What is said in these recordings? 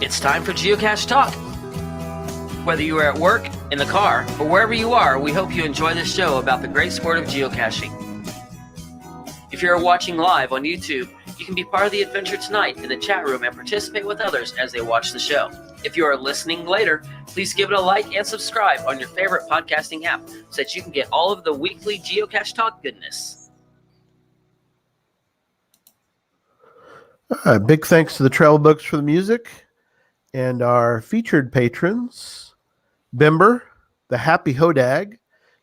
It's time for Geocache Talk. Whether you are at work, in the car, or wherever you are, we hope you enjoy this show about the great sport of geocaching. If you're watching live on YouTube, you can be part of the adventure tonight in the chat room and participate with others as they watch the show. If you are listening later, please give it a like and subscribe on your favorite podcasting app so that you can get all of the weekly Geocache Talk goodness. Big thanks to the Travel Books for the music and our featured patrons, Bimber, the Happy Hodag,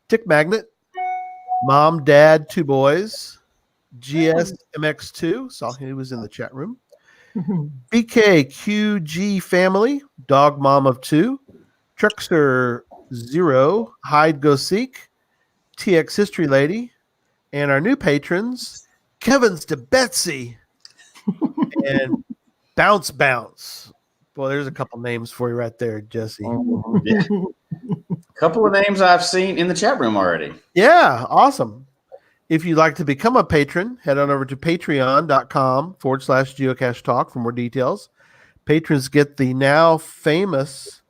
Tick Magnet, Mom, Dad, Two Boys, GSMX2, saw he was in the chat room, BKQG Family, Dog Mom of Two, Truxer Zero, Hide Go Seek, TX History Lady, and our new patrons, Kevin's to Betsy, and Bounce Bounce. Boy, there's a couple names for you right there, Jesse. Yeah. A couple of names I've seen in the chat room already. Yeah, awesome. If you'd like to become a patron, head on over to patreon.com/geocache talk for more details. Patrons get the now famous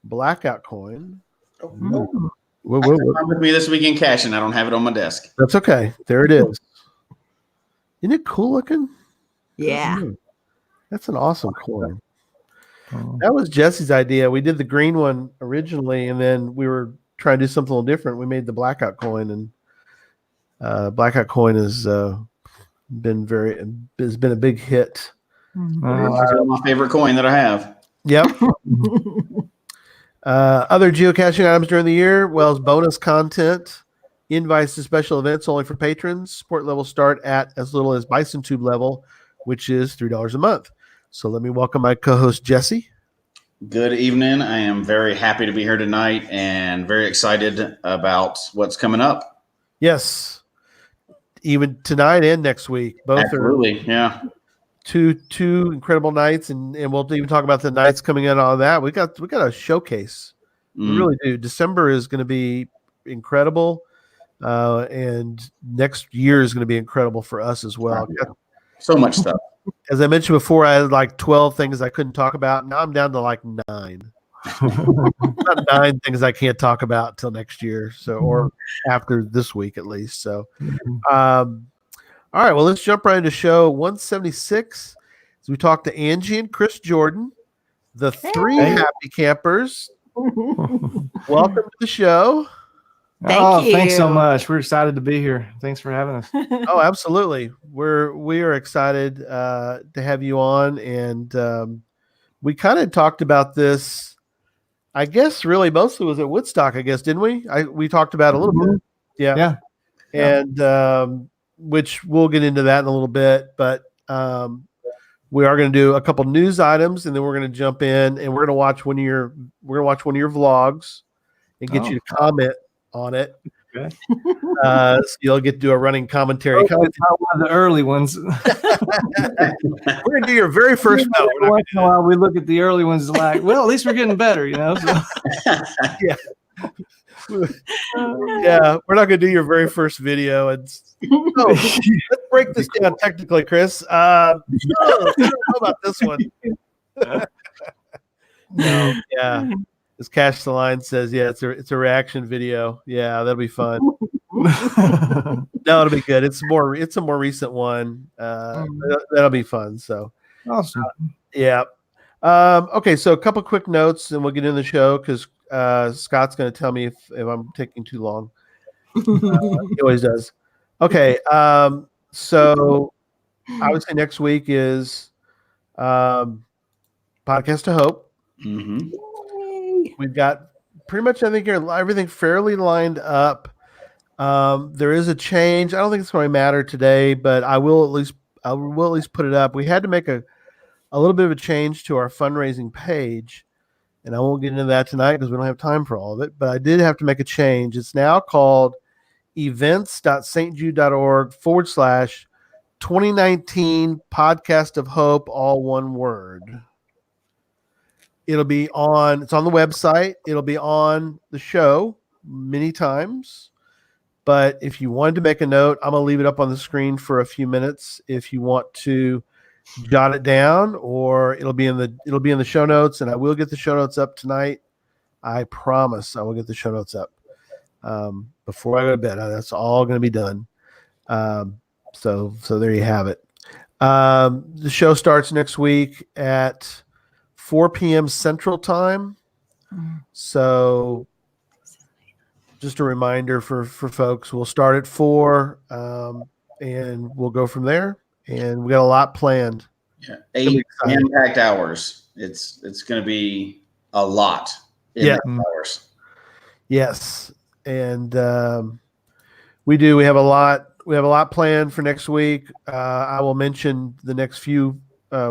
blackout coin. Whoa. With me this weekend caching. I don't have it on my desk. That's okay. There it is. Isn't it cool looking? Yeah. That's an awesome coin. That was Jesse's idea. We did the green one originally, and then we were trying to do something a little different. We made the blackout coin, and blackout coin has been a big hit. My favorite coin that I have. Yep. Other geocaching items during the year, well as bonus content, invites to special events only for patrons. Support levels start at as little as Bison Tube level, which is $3 a month. So let me welcome my co-host, Jesse. Good evening. I am very happy to be here tonight and very excited about what's coming up. Yes. Even tonight and next week. Both Absolutely, yeah. two incredible nights, and we'll even talk about the nights coming in on that. We got a showcase. We really do. December is going to be incredible, and next year is going to be incredible for us as well. So much stuff. As I mentioned before, I had like 12 things I couldn't talk about. Now I'm down to like 9. About 9 things I can't talk about till next year. So, or after this week at least. So, all right. Well, let's jump right into show 176. So we talked to Angie and Chris Jordan, the 3 happy campers. Welcome to the show. Thank you. Thanks so much. We're excited to be here. Thanks for having us. Oh, absolutely. We are excited to have you on, and we kind of talked about this. I guess really mostly was at Woodstock. I guess didn't we? We talked about it a little bit. Yeah. And which we'll get into that in a little bit, but we are going to do a couple news items, and then we're going to jump in and we're going to watch one of your vlogs and get you to comment on it. Okay. So you'll get to do a running commentary. One of the early ones. We're going to do your very first note. Once in a while, we look at the early ones like, well, at least we're getting better, you know. So. Yeah. Yeah, we're not going to do your very first video. Let's break this down technically, Chris. I don't know about this one. No, yeah. As Cash the Line says, yeah, it's a reaction video. Yeah, that'll be fun. No, it'll be good. It's a more recent one. That'll be fun. So awesome. Yeah. Okay, so a couple quick notes, and we'll get into the show because Scott's going to tell me if I'm taking too long. He always does. Okay. So I would say next week is Podcast to Hope. Mm-hmm. We've got pretty much, I think, everything fairly lined up. There is a change. I don't think it's going to matter today, but I will at least put it up. We had to make a little bit of a change to our fundraising page, and I won't get into that tonight because we don't have time for all of it, but I did have to make a change. It's now called events.stjude.org/2019 Podcast of Hope, all one word. It'll be it's on the website. It'll be on the show many times. But if you wanted to make a note, I'm going to leave it up on the screen for a few minutes. If you want to jot it down, or it'll be in the show notes, and I will get the show notes up tonight. I promise I will get the show notes up before I go to bed. That's all going to be done. So there you have it. The show starts next week at 4 p.m. Central Time. So just a reminder for folks, we'll start at 4 and we'll go from there. And we got a lot planned. Yeah, 8 impact hours. It's going to be a lot. Hours. Yes, and we have a lot. We have a lot planned for next week. I will mention the next few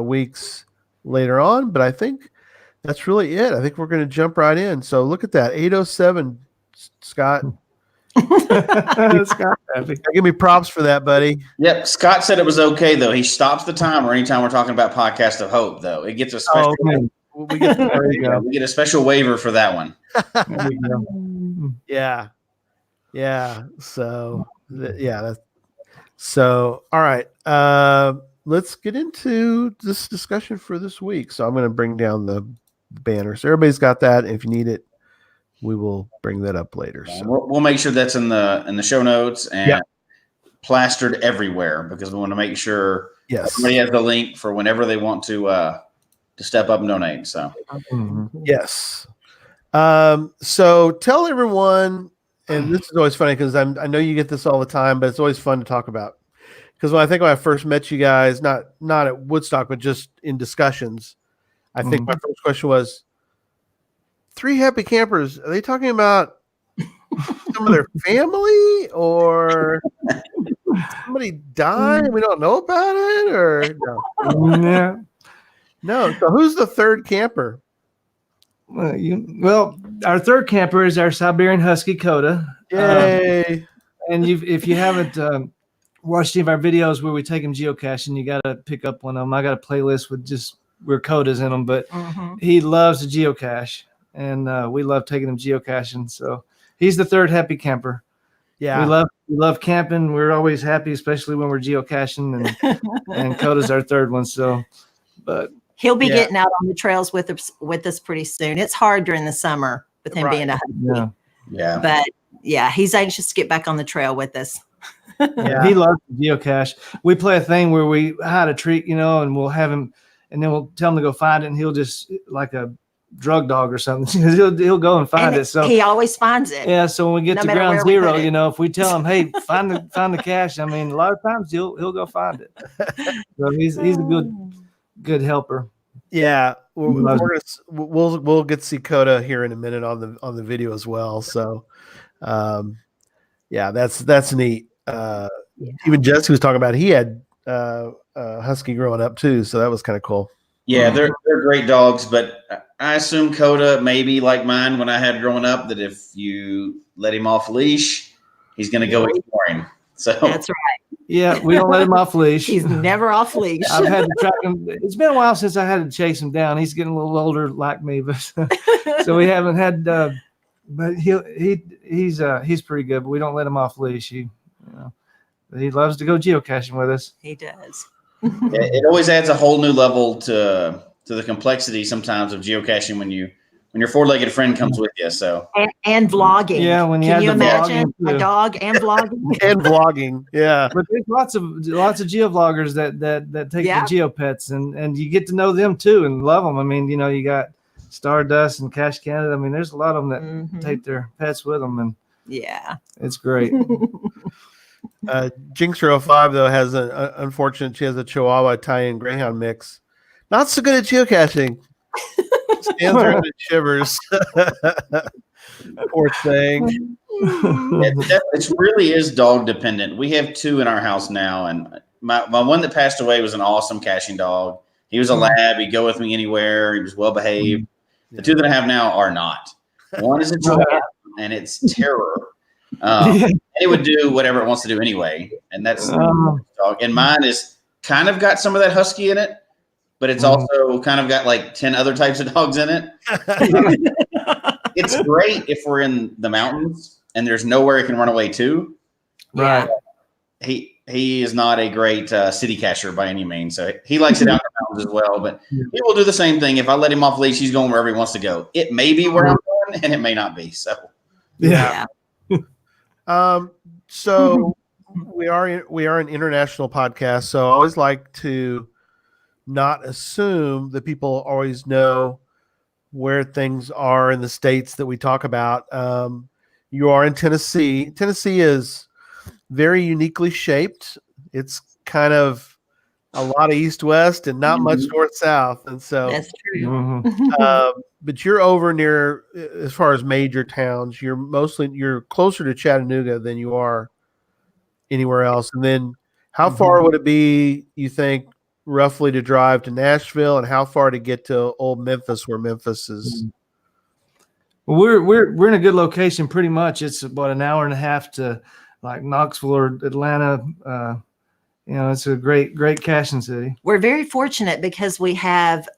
weeks later on, but I think that's really it. I think we're going to jump right in. So look at that, 8:07, Scott. Scott, give me props for that, buddy. Yep. Scott said it was okay though. He stops the timer anytime we're talking about Podcast of Hope, though. It gets a special. We get a special waiver for that one. Yeah. So so all right. Let's get into this discussion for this week. So I'm going to bring down the banner. So everybody's got that. If you need it, we will bring that up later. So we'll make sure that's in the show notes and plastered everywhere because we want to make sure everybody has the link for whenever they want to step up and donate. So yes. So tell everyone, and this is always funny because I know you get this all the time, but it's always fun to talk about. Because when I first met you guys, not at Woodstock, but just in discussions, I think my first question was, 3 happy campers, are they talking about some of their family or somebody died and we don't know about it? Or no? No. So who's the third camper? Well, our third camper is our Siberian Husky Coda. Yay! And if you haven't watched any of our videos where we take him geocaching, you got to pick up one of them. I got a playlist with just where Coda's in them, but he loves to geocache, and we love taking him geocaching. So he's the third happy camper. Yeah, we love camping. We're always happy, especially when we're geocaching, and Coda's our third one. So, but he'll be getting out on the trails with us pretty soon. It's hard during the summer with him being a husky. Yeah. But yeah, he's anxious to get back on the trail with us. Yeah, he loves to geocache. We play a thing where we hide a treat, and we'll have him, and then we'll tell him to go find it, and he'll just like a drug dog or something. he'll go and find it. So he always finds it. Yeah. So when we get to ground zero, if we tell him, "Hey, find the cache," I mean, a lot of times he'll go find it. So he's a good helper. Yeah, we'll get to see Coda here in a minute on the video as well. So, that's neat. Even Jesse was talking about he had a husky growing up too, so that was kind of cool. Yeah, they're great dogs, but I assume Coda maybe like mine when I had growing up that if you let him off leash, he's going to go exploring. So that's right. Yeah, we don't let him off leash. He's never off leash. I've had to track him. It's been a while since I had to chase him down. He's getting a little older like me, but so we haven't had. But he's pretty good. But we don't let him off leash. He loves to go geocaching with us. He does. It always adds a whole new level to the complexity sometimes of geocaching when your four-legged friend comes with you. So and vlogging. Yeah, can you imagine a dog and vlogging? And vlogging, yeah. But there's lots of geovloggers that take the geopets and you get to know them too and love them. I mean, you got Stardust and Cache Canada. I mean, there's a lot of them that take their pets with them, and it's great. Jinx05 though has she has a Chihuahua Italian Greyhound mix. Not so good at geocaching. Stands around and shivers. Poor thing. It really is dog dependent. We have two in our house now, and my one that passed away was an awesome caching dog. He was a lab. He'd go with me anywhere. He was well behaved. The two that I have now are not. One is a Chihuahua, and it's terror. And it would do whatever it wants to do anyway, and that's dog. And mine is kind of got some of that husky in it, but it's also kind of got like 10 other types of dogs in it. It's great if we're in the mountains and there's nowhere he can run away to. Right. He is not a great city cacher by any means. So he likes it out in the mountains as well, but he will do the same thing. If I let him off leash, he's going wherever he wants to go. It may be where I'm going and it may not be. So yeah. So we are an international podcast, so I always like to not assume that people always know where things are in the states that we talk about. You are in Tennessee. Tennessee is very uniquely shaped. It's kind of a lot of east-west and not much north-south, and so that's true. But you're over near, as far as major towns, you're closer to Chattanooga than you are anywhere else. And then how far would it be, you think, roughly to drive to Nashville, and how far to get to old Memphis, where Memphis is? Well, we're in a good location pretty much. It's about an hour and a half to like Knoxville or Atlanta. It's a great caching city. We're very fortunate because we have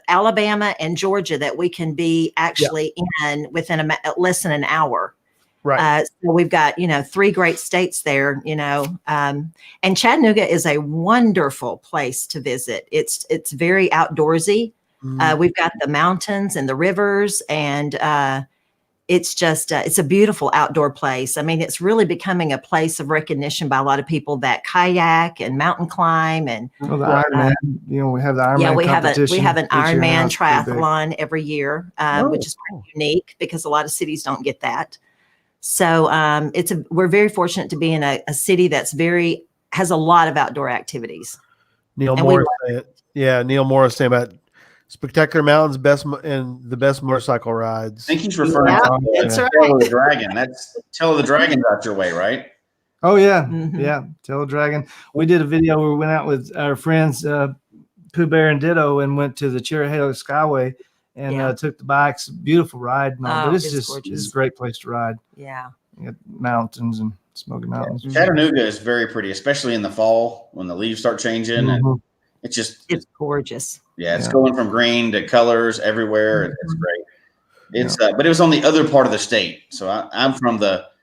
Alabama and Georgia that we can be actually in within less than an hour. Right. So we've got, 3 great states there, and Chattanooga is a wonderful place to visit. It's very outdoorsy. We've got the mountains and the rivers, and it's just it's a beautiful outdoor place. I mean, it's really becoming a place of recognition by a lot of people that kayak and mountain climb. And the Ironman, we have the Ironman. Yeah, we have an Ironman year. triathlon every year, which is pretty unique because a lot of cities don't get that. So we're very fortunate to be in a city that's has a lot of outdoor activities. Neil Morris saying about spectacular mountains, the best motorcycle rides. I think he's referring to that's right. Tail of the Dragon. That's Tail of the Dragon's out your way, right? Oh yeah, yeah. Tail of the Dragon. We did a video where we went out with our friends Pooh Bear and Ditto and went to the Cherry-Halo Skyway and took the bikes. Beautiful ride. But it's a great place to ride. Yeah. You got mountains and Smoky Mountains. Chattanooga is very pretty, especially in the fall when the leaves start changing. And Mhm. it's just, It's gorgeous. it's Yeah. going from green to colors everywhere. It's great. It's but it was on the other part of the state. So I'm from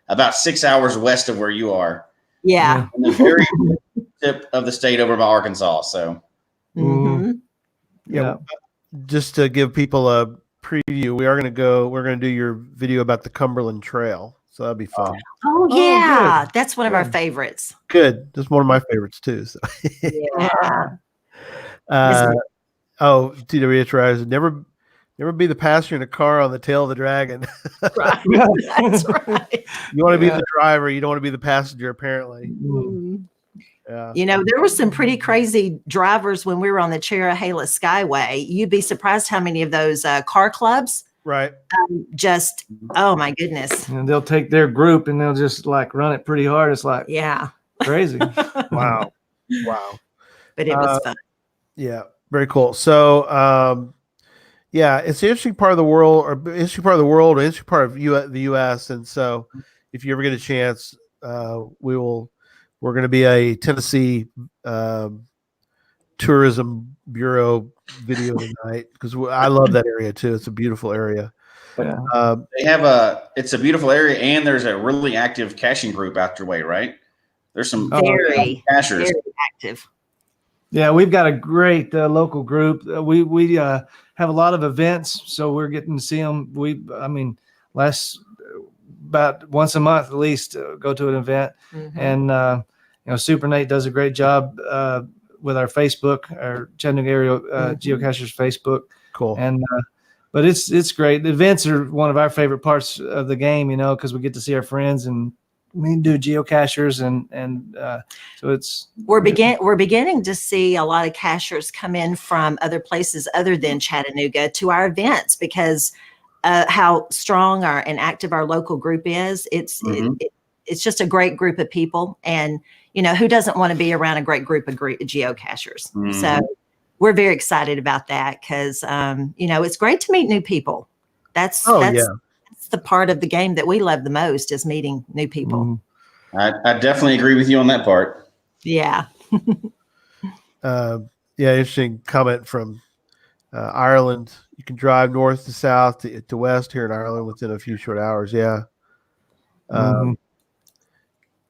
about 6 hours west of where you are, Yeah. on the very tip of the state over by Arkansas. So Mhm. Yeah. Just to give people a preview, we're going to do your video about the Cumberland Trail. So that'd be fun. Oh, Oh, yeah. good. That's one of our Good. favorites. Good. That's one of my favorites too. So. Yeah. TWH Rise, never be the passenger in a car on the tail of the dragon. Right. That's right. You want to be Yeah. the driver. You don't want to be the passenger, apparently. Mhm. Yeah. You know, there were some pretty crazy drivers when we were on the Cherahela Skyway. You'd be surprised how many of those car clubs Right. just, oh my goodness. And they'll take their group and they'll just like run it pretty hard. It's like Yeah. crazy. Wow. Wow. But it was fun. Yeah. Very cool. So, it's an interesting part of the world, or interesting part of the U.S. And so, if you ever get a chance, we're going to be a Tennessee Tourism Bureau video tonight because I love that area too. It's a beautiful area. Yeah. they have it's a beautiful area, and there's a really active caching group out your way, right? There's some Very, cachers. very active. Yeah, we've got a great local group. We have a lot of events, so we're getting to see them. About once a month at least, go to an event. Mhm. And Super Nate does a great job with our Facebook, our Chattanooga area geocachers Facebook. Cool. And but it's great. The events are one of our favorite parts of the game, because we get to see our friends and we do geocachers and so it's We're beginning to see a lot of cachers come in from other places other than Chattanooga to our events because how strong and active our local group is. It's just a great group of people, and who doesn't want to be around a great group of geocachers? Mhm. So we're very excited about that because it's great to meet new people. That's the part of the game that we love the most is meeting new people. I definitely agree with you on that part. Yeah. Interesting comment from Ireland. You can drive north to south to west here in Ireland within a few short hours. Yeah.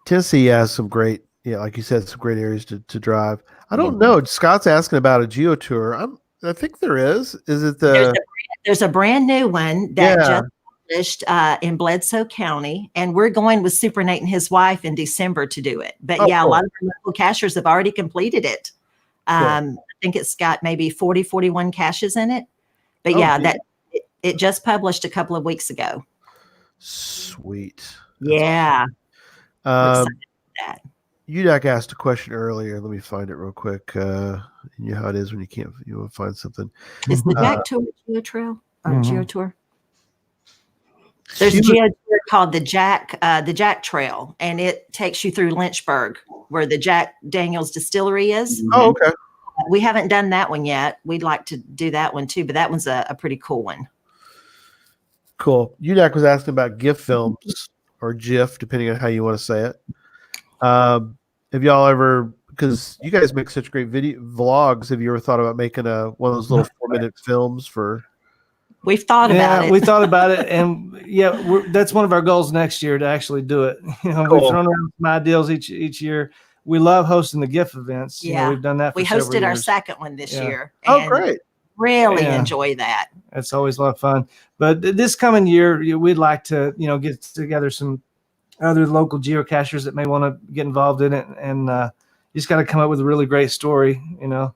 Tennessee has some great, like you said, some great areas to drive. I don't know. Scott's asking about a geo tour. I think there is. Is it There's a brand new one that just published in Bledsoe County, and we're going with Super Nate and his wife in December to do it. But cool. A lot of our local cachers have already completed it. I think it's got maybe 41 caches in it. But it just published a couple of weeks ago. Sweet. Yeah. We're excited about that. UDAC asked a question earlier. Let me find it real quick. You know how it is when you want to find something. Is the Jack Tour Geo Trail or Mhm. Geo Tour? There's a Geo Tour called the Jack Trail, and it takes you through Lynchburg, where the Jack Daniels Distillery is. Oh, okay. We haven't done that one yet. We'd like to do that one too, but that one's a pretty cool one. Cool. UDAC was asking about GIF films or GIF, depending on how you want to say it. Have y'all ever, because you guys make such great video vlogs, have you ever thought about making one of those little 4-minute films for? We've thought about it. We thought about it, and that's one of our goals next year to actually do it. Cool. We've thrown around some ideas each year. We love hosting the GIF events. Yeah. We've done that. We several hosted our years. second one this year. Oh, and great. Really Yeah. enjoy that. It's always a lot of fun. But this coming year, we'd like to, get together some other local geocachers that may want to get involved in it, and you just got to come up with a really great story. There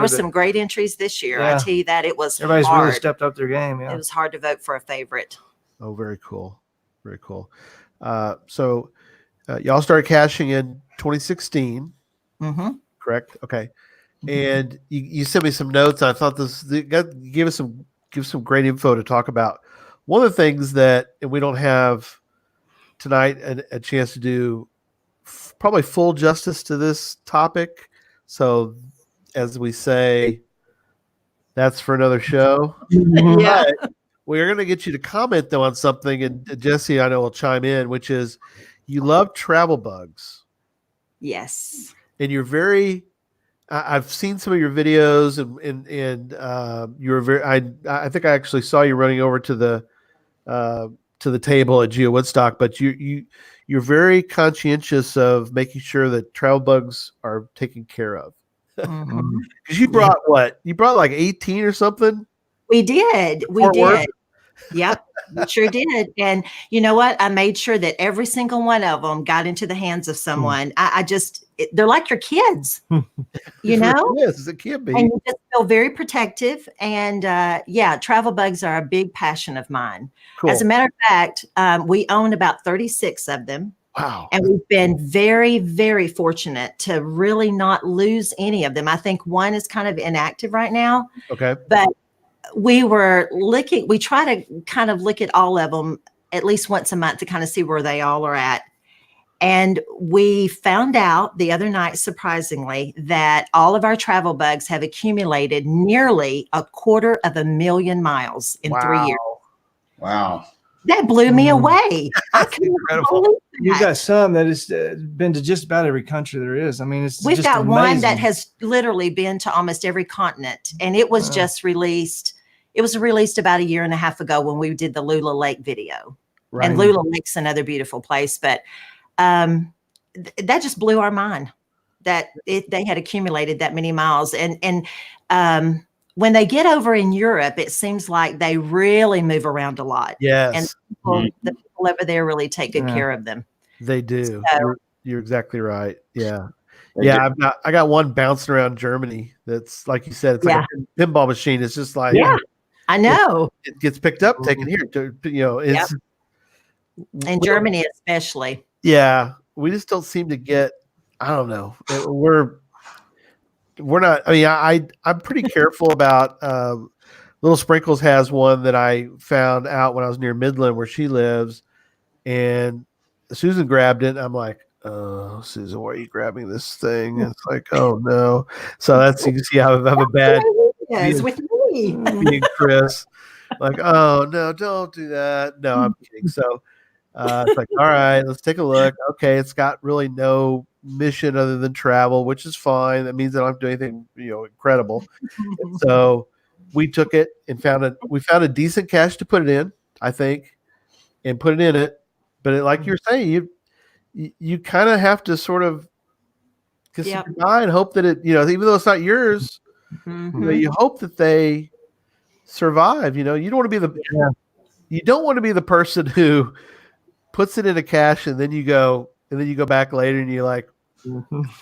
were some great entries this year. I Yeah. tell you that it was Everybody's hard. really stepped up their game. Yeah. It was hard to vote for a favorite. Oh, very cool. Very cool. So y'all started caching in 2016, Mm-hmm. correct? Okay. And you sent me some notes. I thought give us some great info to talk about. One of the things that, and we don't have tonight a chance to do probably full justice to this topic. So as we say, that's for another show. Yeah. But we're going to get you to comment though on something, and Jesse, I know, will chime in, which is you love travel bugs, Yes. and you're very. I've seen some of your videos, and you're very. I think I actually saw you running over to the table at Geo Woodstock, but you're very conscientious of making sure that travel bugs are taken care of. Mhm. Because you brought what? You brought like 18 or something? We did. We Fort Worth? did. Yep, we sure did. And you know what? I made sure that every single one of them got into the hands of someone. They're like your kids, you know? Yes, it can be. And you just feel very protective. And yeah, travel bugs are a big passion of mine. Cool. As a matter of fact, we own about 36 of them. Wow. And we've been very, very fortunate to really not lose any of them. I think one is kind of inactive right now, Okay. but we try to kind of look at all of them at least once a month to kind of see where they all are at. And we found out the other night, surprisingly, that all of our travel bugs have accumulated nearly 250,000 miles in 3 years. Wow. That blew me away. I couldn't incredible. believe You've that. got some that has been to just about every country there is. I mean, it's We've just got one that amazing. has literally been to almost every continent, and it was just released. It was released about 1.5 years ago when we did the Lula Lake video. Right. And Lula Lake's another beautiful place, but that just blew our mind that they had accumulated that many miles. And when they get over in Europe, it seems like they really move around a lot. Yes, And the people over there really take good Yeah. care of them. they do. So- You're exactly right. Yeah. They Yeah, do. I got one bouncing around Germany that's like you said, it's like a pinball machine. It's just like Yeah. I know. it gets picked up, taken here. It's In Germany, especially. yeah. We just don't seem to get. I don't know. We're not. I mean, I'm pretty careful about. Little Sprinkles has one that I found out when I was near Midland, where she lives, and Susan grabbed it. I'm like, oh, Susan, why are you grabbing this thing? And it's like, oh no. So that's, you can see how I have a bad Yes, with me. being Chris. Like, oh no, don't do that. No, I'm kidding. So it's like, all right, let's take a look. Okay, it's got really no mission other than travel, which is fine. That means I don't have to do anything, incredible. So we took it and found a decent cache to put it in, I think, and put it in it. But like you're saying, you kind of have to sort of kiss Yep. it goodbye and hope that it, even though it's not yours, Mhm. you hope that they survive. You don't want to be you don't want to be the person who puts it in a cache and then you go back later and you're like,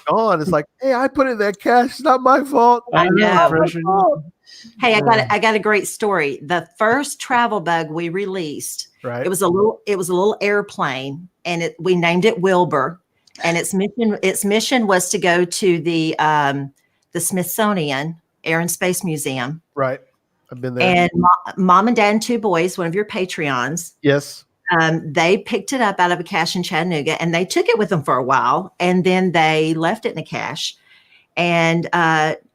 gone. It's like, hey, I put it in that cache. It's not my fault. I know. Pressure. Hey, I got a great story. The first travel bug we released, Right. it was a little airplane, and we named it Wilbur. And its mission was to go to the Smithsonian Air and Space Museum. Right. I've been there. And mom and dad and two boys, one of your Patreons, Yes. they picked it up out of a cache in Chattanooga, and they took it with them for a while, and then they left it in a cache. And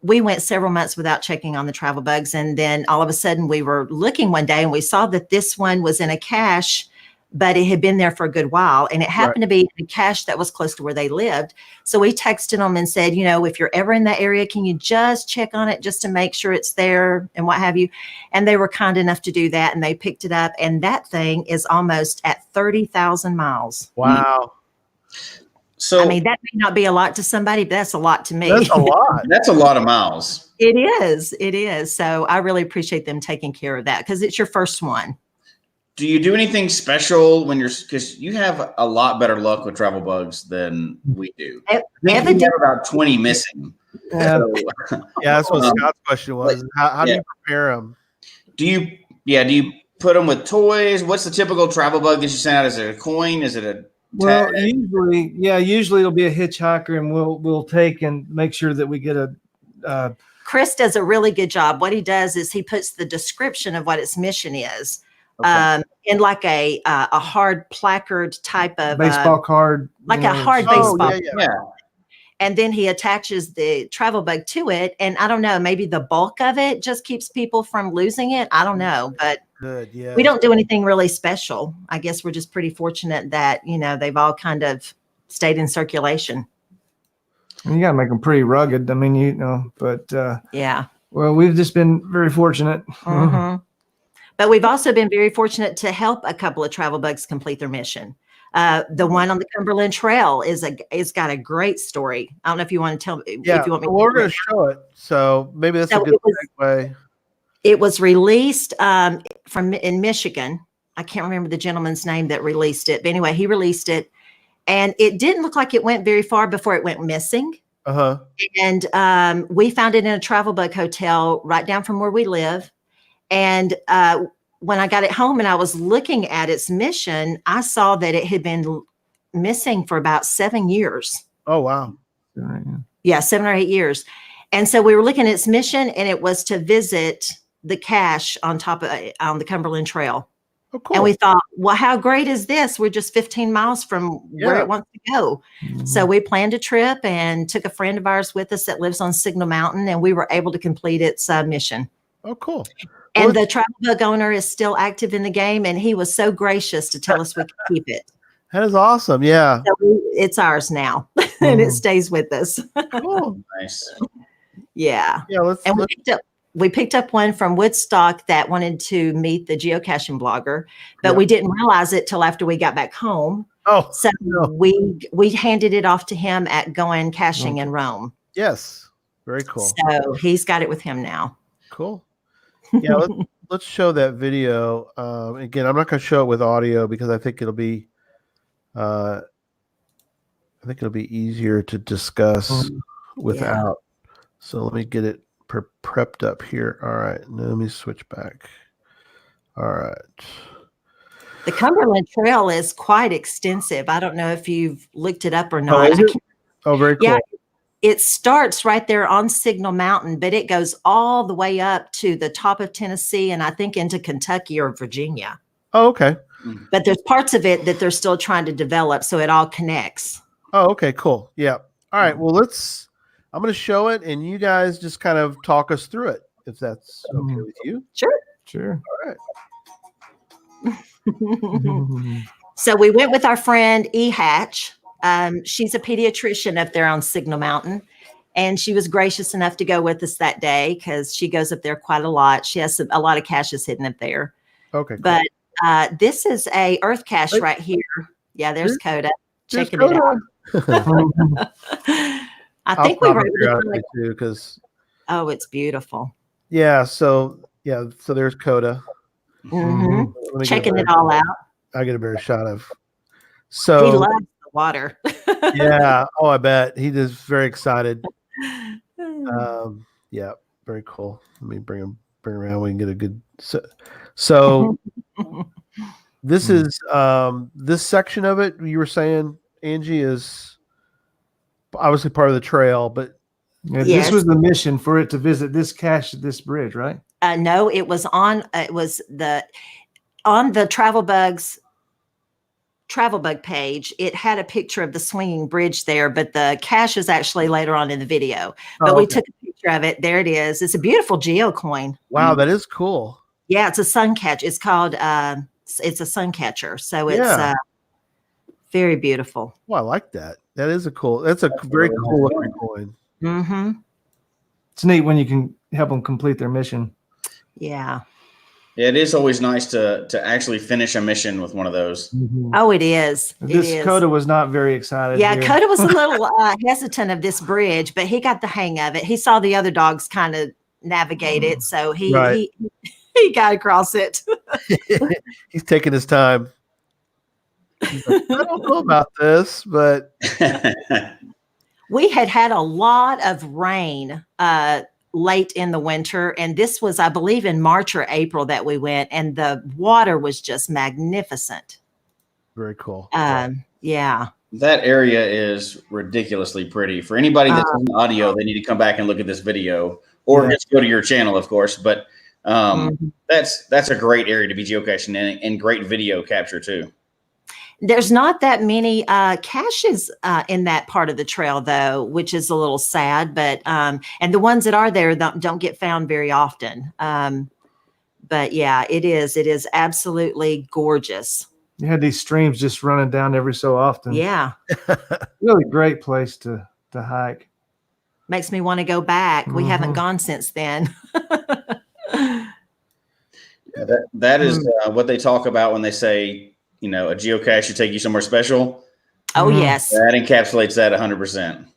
we went several months without checking on the travel bugs. And then all of a sudden we were looking one day and we saw that this one was in a cache, but it had been there for a good while. And it happened to be in a cache that was close to where they lived. So we texted them and said, if you're ever in that area, can you just check on it just to make sure it's there and what have you? And they were kind enough to do that. And they picked it up. And that thing is almost at 30,000 miles. Wow. So I mean, that may not be a lot to somebody, but that's a lot to me. That's a lot. that's a lot of miles. It is. It is. So I really appreciate them taking care of that because it's your first one. Do you do anything special because you have a lot better luck with travel bugs than we do? I think we Evidently- have about 20 missing. Yeah. So, Yeah, that's what Scott's question was. How do you prepare them? do you put them with toys? What's the typical travel bug that you send out? Is it a coin? Is it a Well, tag? usually it'll be a hitchhiker, and we'll take and make sure that we get a Chris does a really good job. What he does is he puts the description of what its mission is Okay. in like a hard placard type of baseball card, like a hard Oh, baseball. yeah. Yeah. And then he attaches the travel bug to it. And I don't know, maybe the bulk of it just keeps people from losing it. I don't know, but Good. Yeah. We don't do anything really special. I guess we're just pretty fortunate that, they've all kind of stayed in circulation. You got to make them pretty rugged. I mean, but Yeah. well, we've just been very fortunate. Mhm. But we've also been very fortunate to help a couple of travel bugs complete their mission. The one on the Cumberland Trail is got a great story. I don't know if you want to tell me. Yeah. If you want me Well, we're to going to show it. So maybe that's So a good segue. It was released in Michigan. I can't remember the gentleman's name that released it, but anyway, he released it, and it didn't look like it went very far before it went missing. Uh-huh. And we found it in a travel bug hotel right down from where we live. And when I got it home and I was looking at its mission, I saw that it had been missing for about 7 years. Oh, wow. Yeah, 7 or 8 years. And so we were looking at its mission, and it was to visit the cache on the Cumberland Trail. Oh, cool. And we thought, well, how great is this? We're just 15 miles from where it wants to go. Mm-hmm. So we planned a trip and took a friend of ours with us that lives on Signal Mountain, and we were able to complete its mission. Oh, cool. And the travel bug owner is still active in the game, and he was so gracious to tell us we could keep it. That is awesome. Yeah. So it's ours now, and it stays with us. Cool. Nice. Yeah. Yeah. And we picked up one from Woodstock that wanted to meet the geocaching blogger, but we didn't realize it till after we got back home. Oh, So no. we handed it off to him at Going Caching in Rome. Yes. Very cool. So he's got it with him now. Cool. Yeah. Let's show that video. Again, I'm not going to show it with audio because I think it'll be easier to discuss without. So let me get it prepped up here. All right. Now let me switch back. All right. The Cumberland Trail is quite extensive. I don't know if you've looked it up or Oh, not. is it? Oh, very cool. Yeah, it starts right there on Signal Mountain, but it goes all the way up to the top of Tennessee and I think into Kentucky or Virginia. Oh, okay. But there's parts of it that they're still trying to develop, so it all connects. Oh, okay. Cool. Yeah. All right. Well, I'm going to show it and you guys just kind of talk us through it if that's okay with you. Sure. All right. So we went with our friend E. Hatch. She's a pediatrician up there on Signal Mountain, and she was gracious enough to go with us that day because she goes up there quite a lot. She has a lot of caches hidden up there. Okay. Cool. But this is a earth cache right here. Yeah, there's Coda checking it out. I think we were able to too because oh, it's beautiful. yeah. So there's Coda. Mhm. Let me Checking get it all out. I get a better shot of. He So loves the water. yeah. Oh, I bet he is very excited. Yeah. Very cool. Let me bring him around. We can get a good. So this is this section of it. You were saying, Angie, is obviously part of the trail, but Yeah, Yes. This was the mission for it to visit this cache at this bridge, right? No, it was on the travel bug page. It had a picture of the swinging bridge there, but the cache is actually later on in the video. But we took a picture of it. There it is. It's a beautiful geocoin. wow, that is cool. Yeah, it's a sun catch. It's called it's a sun catcher. So it's Yeah. very beautiful. Well, I like that. That's a very cool looking coin. Mm-hmm. It's neat when you can help them complete their mission. Yeah. Yeah, it is always nice to actually finish a mission with one of those. Oh, it is. This Coda was not very excited. Yeah, here. Coda was a little hesitant of this bridge, but he got the hang of it. He saw the other dogs kind of navigate it, so he got across it. He's taking his time. He's like, I don't know about this, but We had a lot of rain late in the winter, and this was, I believe, in March or April that we went, and the water was just magnificent. very cool. Yeah. That area is ridiculously pretty. For anybody that's on audio, they need to come back and look at this video, or just go to your channel, of course. But that's a great area to be geocaching in, and great video capture too. There's not that many caches in that part of the trail, though, which is a little sad. But and the ones that are there don't get found very often. But yeah, it is. It is absolutely gorgeous. You had these streams just running down every so often. Yeah. Really great place to hike. Makes me want to go back. We haven't Mhm. gone since then. That is what they talk about when they say, a geocache should take you somewhere special. Oh, Mhm. yes. That encapsulates that 100%.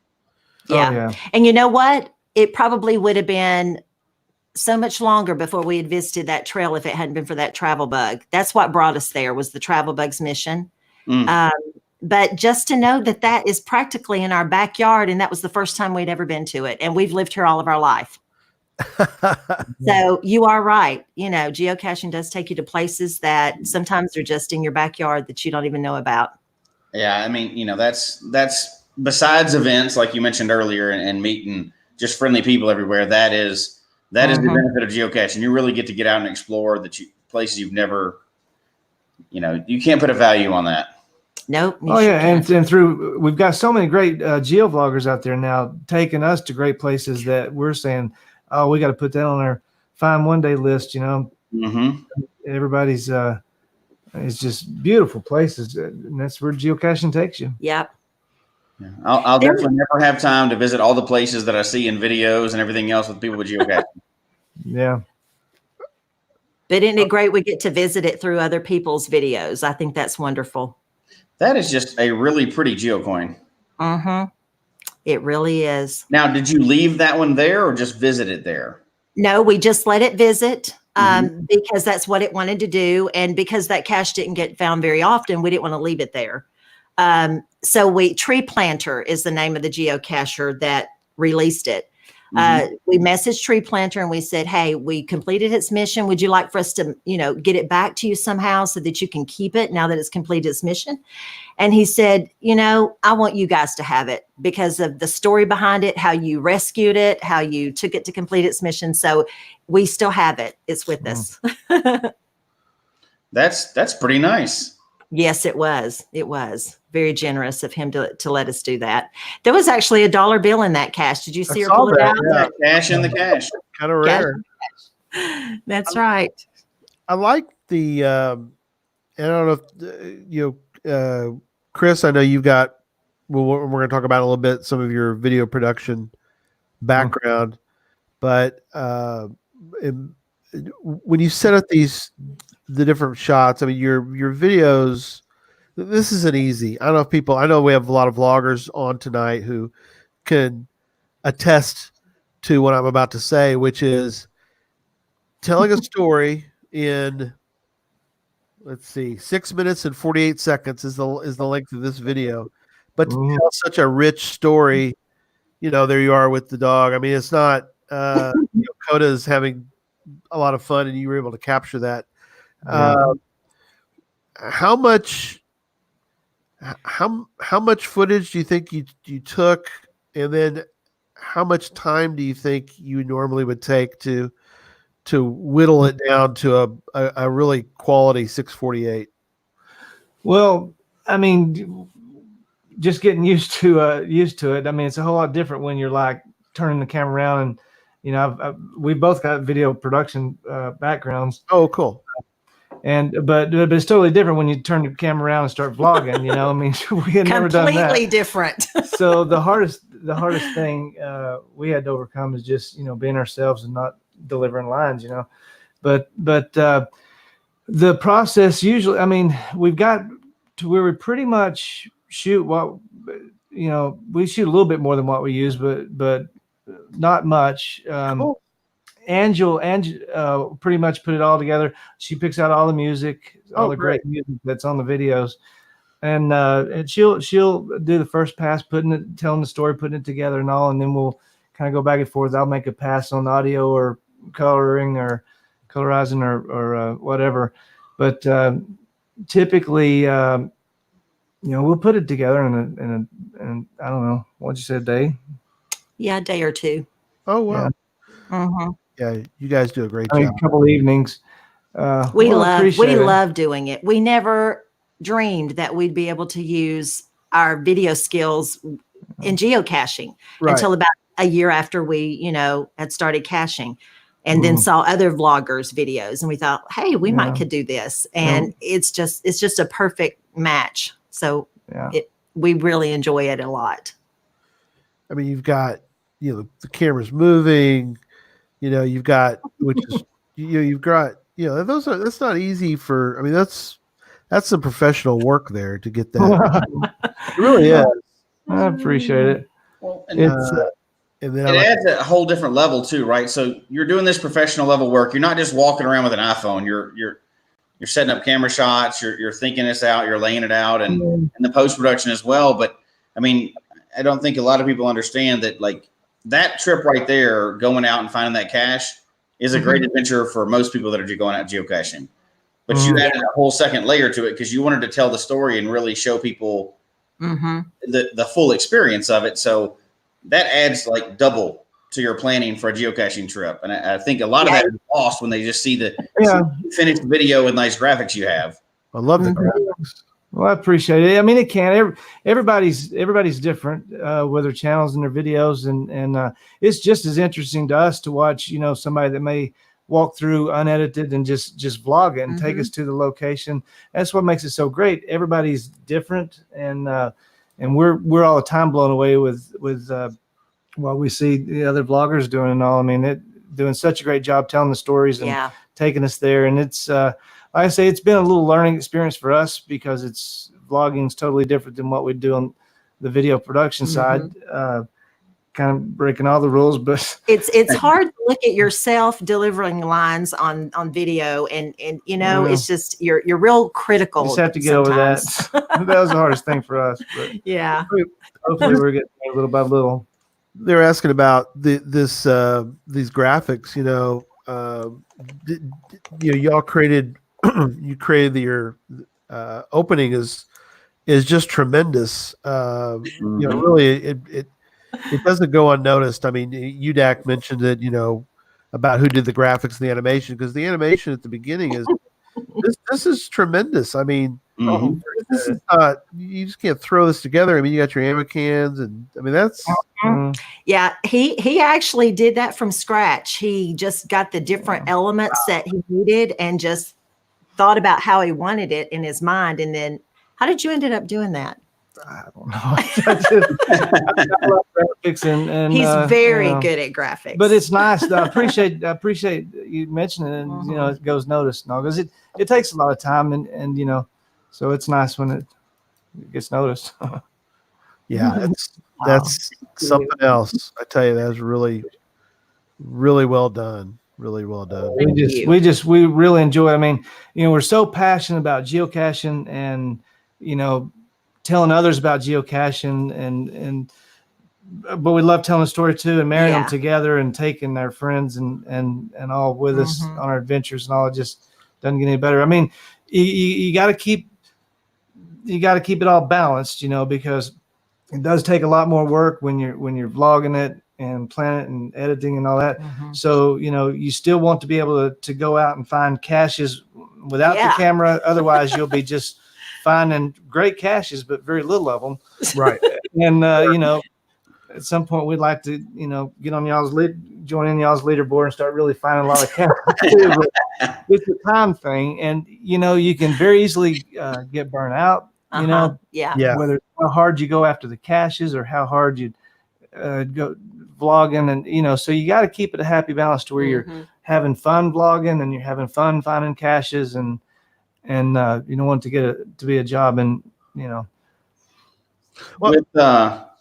Yeah. Oh, yeah. And you know what? It probably would have been so much longer before we had visited that trail if it hadn't been for that travel bug. That's what brought us there, was the travel bug's mission. Mm. But just to know that that is practically in our backyard, and that was the first time we'd ever been to it, and we've lived here all of our life. So you are right. Geocaching does take you to places that sometimes are just in your backyard that you don't even know about. Yeah, I mean, that's besides events like you mentioned earlier and meeting just friendly people everywhere. That is the benefit of geocaching. You really get to get out and explore places you've never. You can't put a value on that. Nope. Oh yeah, and we've got so many great geo vloggers out there now taking us to great places that we're saying, oh, we got to put that on our Find One Day list. Mm-hmm. Everybody's it's just beautiful places, and that's where geocaching takes you. Yep. Yeah. I'll definitely never have time to visit all the places that I see in videos and everything else with people with geocaching. Yeah. But isn't it great we get to visit it through other people's videos? I think that's wonderful. That is just a really pretty geocoin. Mm-hmm. It really is. Now, did you leave that one there or just visit it there? No, we just let it visit because that's what it wanted to do. And because that cache didn't get found very often, we didn't want to leave it there. So Tree Planter is the name of the geocacher that released it. We messaged Tree Planter and we said, hey, we completed its mission. Would you like for us to, get it back to you somehow so that you can keep it now that it's completed its mission? And he said, I want you guys to have it because of the story behind it, how you rescued it, how you took it to complete its mission. So we still have it. It's with us. That's pretty nice. Yes, it was. It was very generous of him to let us do that. There was actually $1 bill in that cache. Did you see her pull it out? Yeah. Cash in the cash. Kind of rare. That's right. I like the, and I don't know if, Chris, I know you've got, well, we're going to talk about a little bit, some of your video production background, but when you set up the different shots, I mean, your videos, this isn't easy. I don't know if I know we have a lot of vloggers on tonight who can attest to what I'm about to say, which is telling a story in, let's see, 6 minutes and 48 seconds is the length of this video, but to tell such a rich story, there you are with the dog. I mean, it's not, Coda's having a lot of fun and you were able to capture that. How much footage do you think you took, and then how much time do you think you normally would take to whittle it down to a really quality 648? Well, I mean, just getting used to it. I mean, it's a whole lot different when you're like turning the camera around and we both got video production backgrounds. Oh, cool. But it's totally different when you turn the camera around and start vlogging. I mean, we had never done that. Completely different. So the hardest thing we had to overcome is just being ourselves and not delivering lines. But the process usually, I mean, we've got to where we pretty much shoot what we shoot a little bit more than what we use, but not much. Cool. Angel pretty much put it all together. She picks out all the music, all the great great music that's on the videos, and she'll do the first pass, telling the story, putting it together, and all, and then we'll kind of go back and forth. I'll make a pass on audio or coloring or colorizing or whatever, but typically, we'll put it together in I don't know, what'd you say, a day? Yeah, a day or two. Oh wow. Yeah. Mm-hmm. Yeah, you guys do a great I mean, job. a couple of evenings. We love doing it. We never dreamed that we'd be able to use our video skills in geocaching until about a year after we, had started caching. and then saw other vloggers' videos, and we thought, hey, we might Yeah. could do this, and it's just a perfect match. So Yeah. we really enjoy it a lot. I mean, you've got, the camera's moving, you've got, which is, you've got, that's not easy for, I mean, that's some professional work there to get that. It really is. I appreciate it. Well, and It's And then it adds a whole different level too, right? So you're doing this professional level work. You're not just walking around with an iPhone. You're setting up camera shots. You're thinking this out. You're laying it out, and the post production as well. But I mean, I don't think a lot of people understand that, like, that trip right there, going out and finding that cache, is a great adventure for most people that are going out geocaching. But you added a whole second layer to it because you wanted to tell the story and really show people the full experience of it. So that adds like double to your planning for a geocaching trip. And I think a lot of that is lost when they just see the finished video with nice graphics you have. I love the graphics. Well, I appreciate it. I mean, it can. Everybody's different with their channels and their videos, and it's just as interesting to us to watch, somebody that may walk through unedited and just vlog it and take us to the location. That's what makes it so great. Everybody's different, and we're all the time blown away with what we see the other vloggers doing and all. I mean, it doing such a great job telling the stories and taking us there, and it's. Like I say, it's been a little learning experience for us because vlogging is totally different than what we do on the video production side. Kind of breaking all the rules, but it's hard to look at yourself delivering lines on video, and it's just you're real critical. You just have to get over that. That was the hardest thing for us. But hopefully we're getting there little by little. They're asking about these graphics. Y'all created. You created your opening is just tremendous. Really, it doesn't go unnoticed. I mean, UDAC mentioned it, about who did the graphics and the animation, because the animation at the beginning is this is tremendous. I mean, this is not, you just can't throw this together. I mean, you got your ammo cans, and I mean that's. Yeah, he actually did that from scratch. He just got the different elements that he needed and just thought about how he wanted it in his mind. And then how did you ended up doing that? I don't know. I love graphics and he's very good at graphics. But it's nice. I appreciate you mentioning it, and it goes noticed and all, because it takes a lot of time, and so it's nice when it gets noticed. Yeah, that's something else. I tell you, that's really, really well done. Really well done. We really enjoy it. I mean, we're so passionate about geocaching and, telling others about geocaching but we love telling a story too, and marrying them together and taking our friends and all with us on our adventures, and all. It just doesn't get any better. I mean, you got to keep it all balanced, because it does take a lot more work when you're vlogging it and planning it and editing and all that. So, you still want to be able to go out and find caches without the camera. Otherwise, you'll be just finding great caches, but very little of them. Right. And, at some point we'd like to, get on join in y'all's leaderboard and start really finding a lot of caches too. But it's a time thing. And, you can very easily get burnt out, whether it's how hard you go after the caches or how hard you go vlogging, and so you got to keep it a happy balance to where you're having fun vlogging and you're having fun finding caches, and you don't want it to be a job, and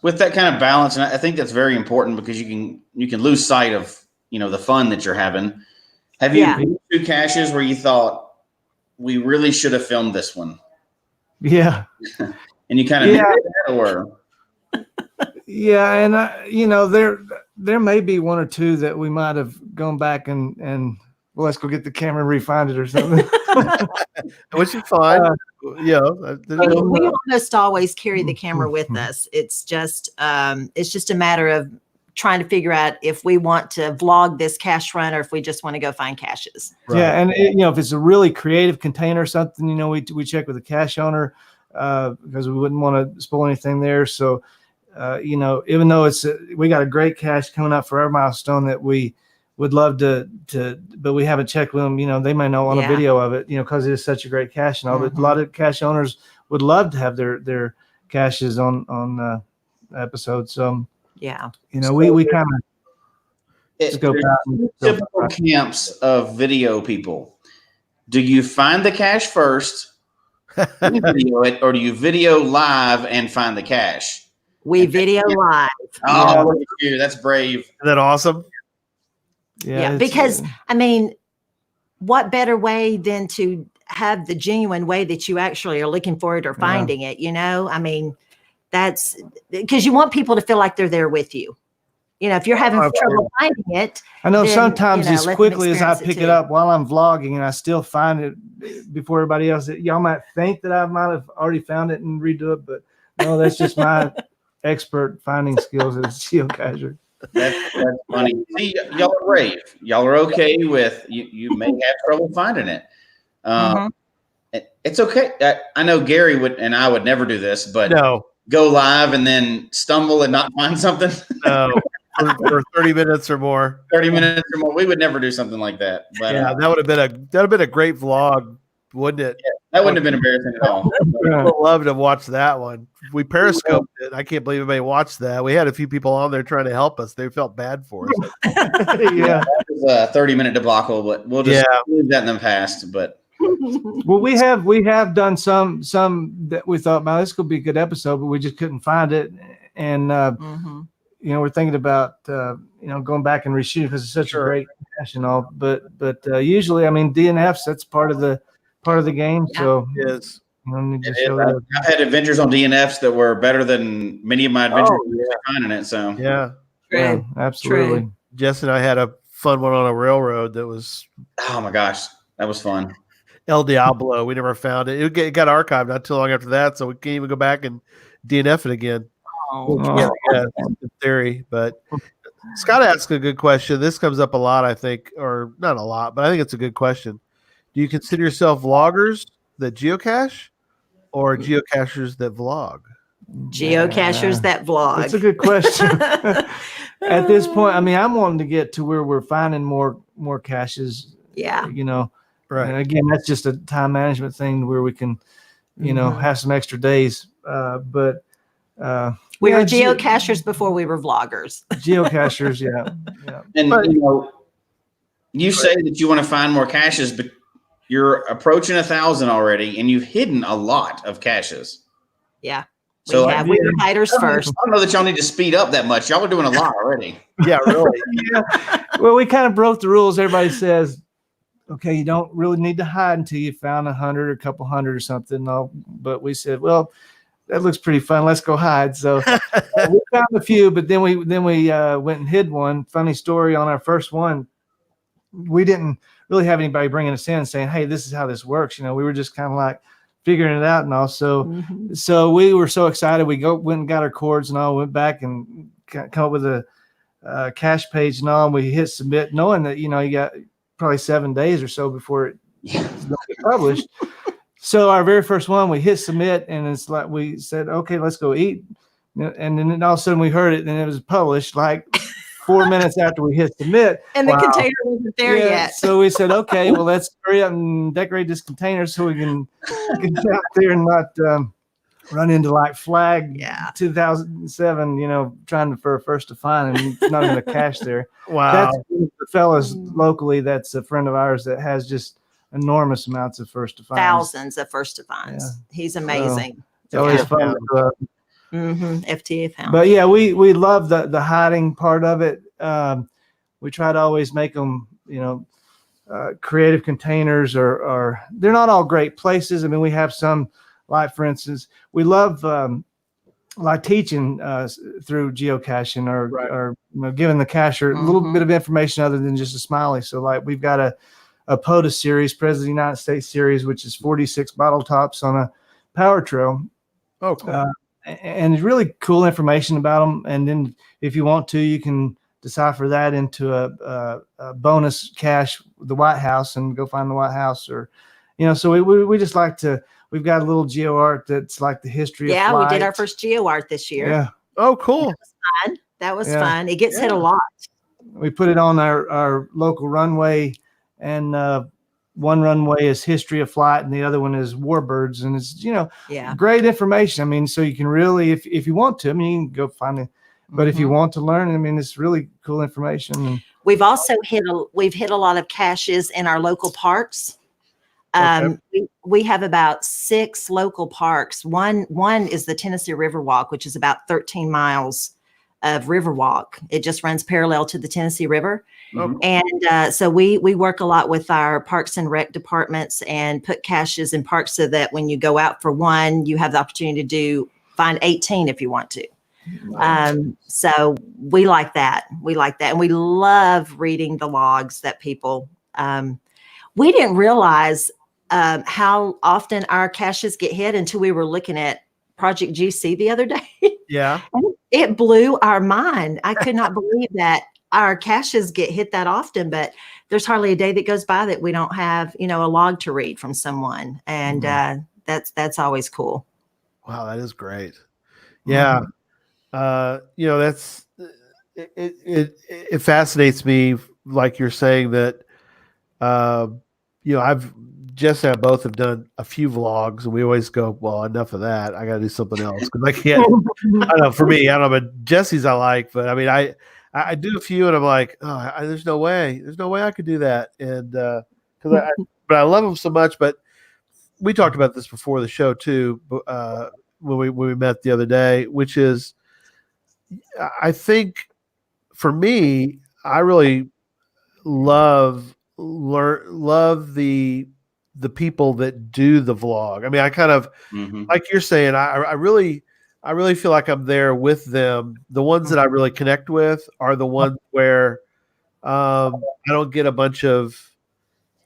with that kind of balance, and I think that's very important, because you can lose sight of the fun that you're having. Have you been to caches where you thought, we really should have filmed this one? Yeah. And you kind of or yeah, and there may be one or two that we might have gone back and well, let's go get the camera and refind it or something. Which is fine. We almost always carry the camera with us. It's just a matter of trying to figure out if we want to vlog this cache run or if we just want to go find caches. Right. Yeah, and if it's a really creative container or something, we check with the cache owner because we wouldn't want to spoil anything there. So, even though we got a great cache coming up for our milestone that we would love to, but we haven't checked with them. They may not want a Yeah. video of it, because it is such a great cache and all. But a lot of cache owners would love to have their caches on episodes. So, Yeah. we kind of It, go there's back and two go typical back. camps of video people. Do you find the cache first, and video it, or do you video live and find the cache? We video live. Oh, Yeah. look at you. That's brave. Isn't that awesome? Yeah, it's, because I mean, what better way than to have the genuine way that you actually are looking for it or finding it? I mean, that's because you want people to feel like they're there with you. If you're having trouble finding it, I know then, sometimes let as them quickly as I experience it pick it too. up while I'm vlogging and I still find it before everybody else, y'all might think that I might have already found it and redo it, but no, that's just my expert finding skills as a geocacher. That's funny. See, y'all are brave. Y'all are okay with you may have trouble finding it. It's okay. I know Gary would, and I would never do this, but No, go live and then stumble and not find something. no. For 30 minutes or more. 30 minutes or more. We would never do something like that. But Yeah, that would have been a great vlog, wouldn't it? that wouldn't have been embarrassing at all. Yeah. People love to watch that one. We periscoped it. I can't believe anybody watched that. We had a few people on there trying to help us. They felt bad for us. Yeah. It was a 30-minute debacle, but we'll just leave that in the past. But Well, we have done some that we thought, man, this could be a good episode, but we just couldn't find it. And we're thinking about going back and reshooting because it's such a great cache and all. But usually, I mean, DNFs, that's part of the game. Yeah. So Yes. need to show that. I've had adventures on DNFs that were better than many of my adventures finding it. So Yeah. Yeah, absolutely. Jess and I had a fun one on a railroad that was oh my gosh, that was fun. El Diablo. We never found it. It got archived not too long after that, so we can't even go back and DNF it again. Oh. Yeah, in theory. But Scott asked a good question. This comes up a lot, I think, or not a lot, but I think it's a good question. Do you consider yourself vloggers that geocache or geocachers that vlog? Geocachers that vlog. That's a good question. At this point, I mean, I'm wanting to get to where we're finding more caches. Yeah. Right. And again, that's just a time management thing where we can, have some extra days. But We were yeah, geocachers before we were vloggers. geocachers, yeah. And you say that you want to find more caches, but you're approaching 1,000 already, and you've hidden a lot of caches. Yeah. So We were hiders first. I don't know that y'all need to speed up that much. Y'all are doing a lot already. Yeah, really. Well, we kind of broke the rules. Everybody says, okay, you don't really need to hide until you found 100 or a couple hundred or something. No, but we said, well, that looks pretty fun. Let's go hide. So we found a few, but then we went and hid one. Funny story on our first one. We didn't really have anybody bringing us in saying, hey, this is how this works. We were just kind of like figuring it out and all. So we were so excited. We went and got our cords and all, went back and come up with a cache page and all. And we hit submit knowing that, you got probably 7 days or so before it get published. So our very first one, we hit submit, and it's like we said, okay, let's go eat. And then all of a sudden we heard it, and it was published like 4 minutes after we hit submit. And the container wasn't there yet. So we said, okay, well, let's hurry up and decorate this container so we can get out there and not run into like Flag 2007, trying for a first to find and not in the cache there. Wow. That's the fellas locally. That's a friend of ours that has just enormous amounts of first to find. Thousands of first to finds. Yeah. He's amazing. It's always fun. FTA found. But yeah, we love the hiding part of it. We try to always make them, creative containers, or they're not all great places. I mean, we have some, like for instance, we love like teaching through geocaching or giving the cacher a little bit of information other than just a smiley. So like we've got a POTUS series, President of the United States series, which is 46 bottle tops on a power trail. Oh, cool. And it's really cool information about them. And then if you want to, you can decipher that into a bonus cache, the White House, and go find the White House, or, so we just like to, we've got a little geo art that's like the history of we did our flight. first geo art this year. Yeah. Oh, cool. That was fun. It gets hit a lot. we put it on our local runway, and one runway is history of flight and the other one is warbirds, and it's Yeah. great information. I mean, so you can really, if you want to, I mean, you can go find it, but if you want to learn, I mean, it's really cool information. And We've also hit a lot of caches in our local parks. We have about 6 local parks. One is the Tennessee Riverwalk, which is about 13 miles of Riverwalk. It just runs parallel to the Tennessee River. And so we work a lot with our Parks and Rec departments and put caches in parks so that when you go out for one, you have the opportunity to find 18 if you want to. So we like that. And we love reading the logs that people, we didn't realize how often our caches get hit until we were looking at Project GC the other day. Yeah. It blew our mind. I could not believe that our caches get hit that often, but there's hardly a day that goes by that we don't have, a log to read from someone. And that's always cool. Wow, that is great. Yeah. That's it fascinates me, like you're saying that Jess and I both have done a few vlogs, and we always go, well, enough of that. I got to do something else because I can't. I don't know. For me, I don't know. But Jesse's I like, but I mean, I do a few, and I'm like, there's no way I could do that, and but I love them so much. But we talked about this before the show too, when we met the other day, which is, I think, for me, I really love the people that do the vlog. I mean, I kind of like you're saying, I really feel like I'm there with them. The ones that I really connect with are the ones where I don't get a bunch of,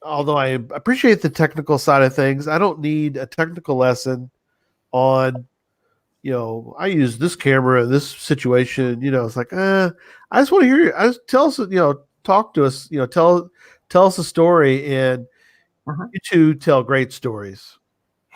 although I appreciate the technical side of things, I don't need a technical lesson on, I use this camera in this situation. It's like, I just want to hear you. Tell us, talk to us, tell us a story, and you two tell great stories.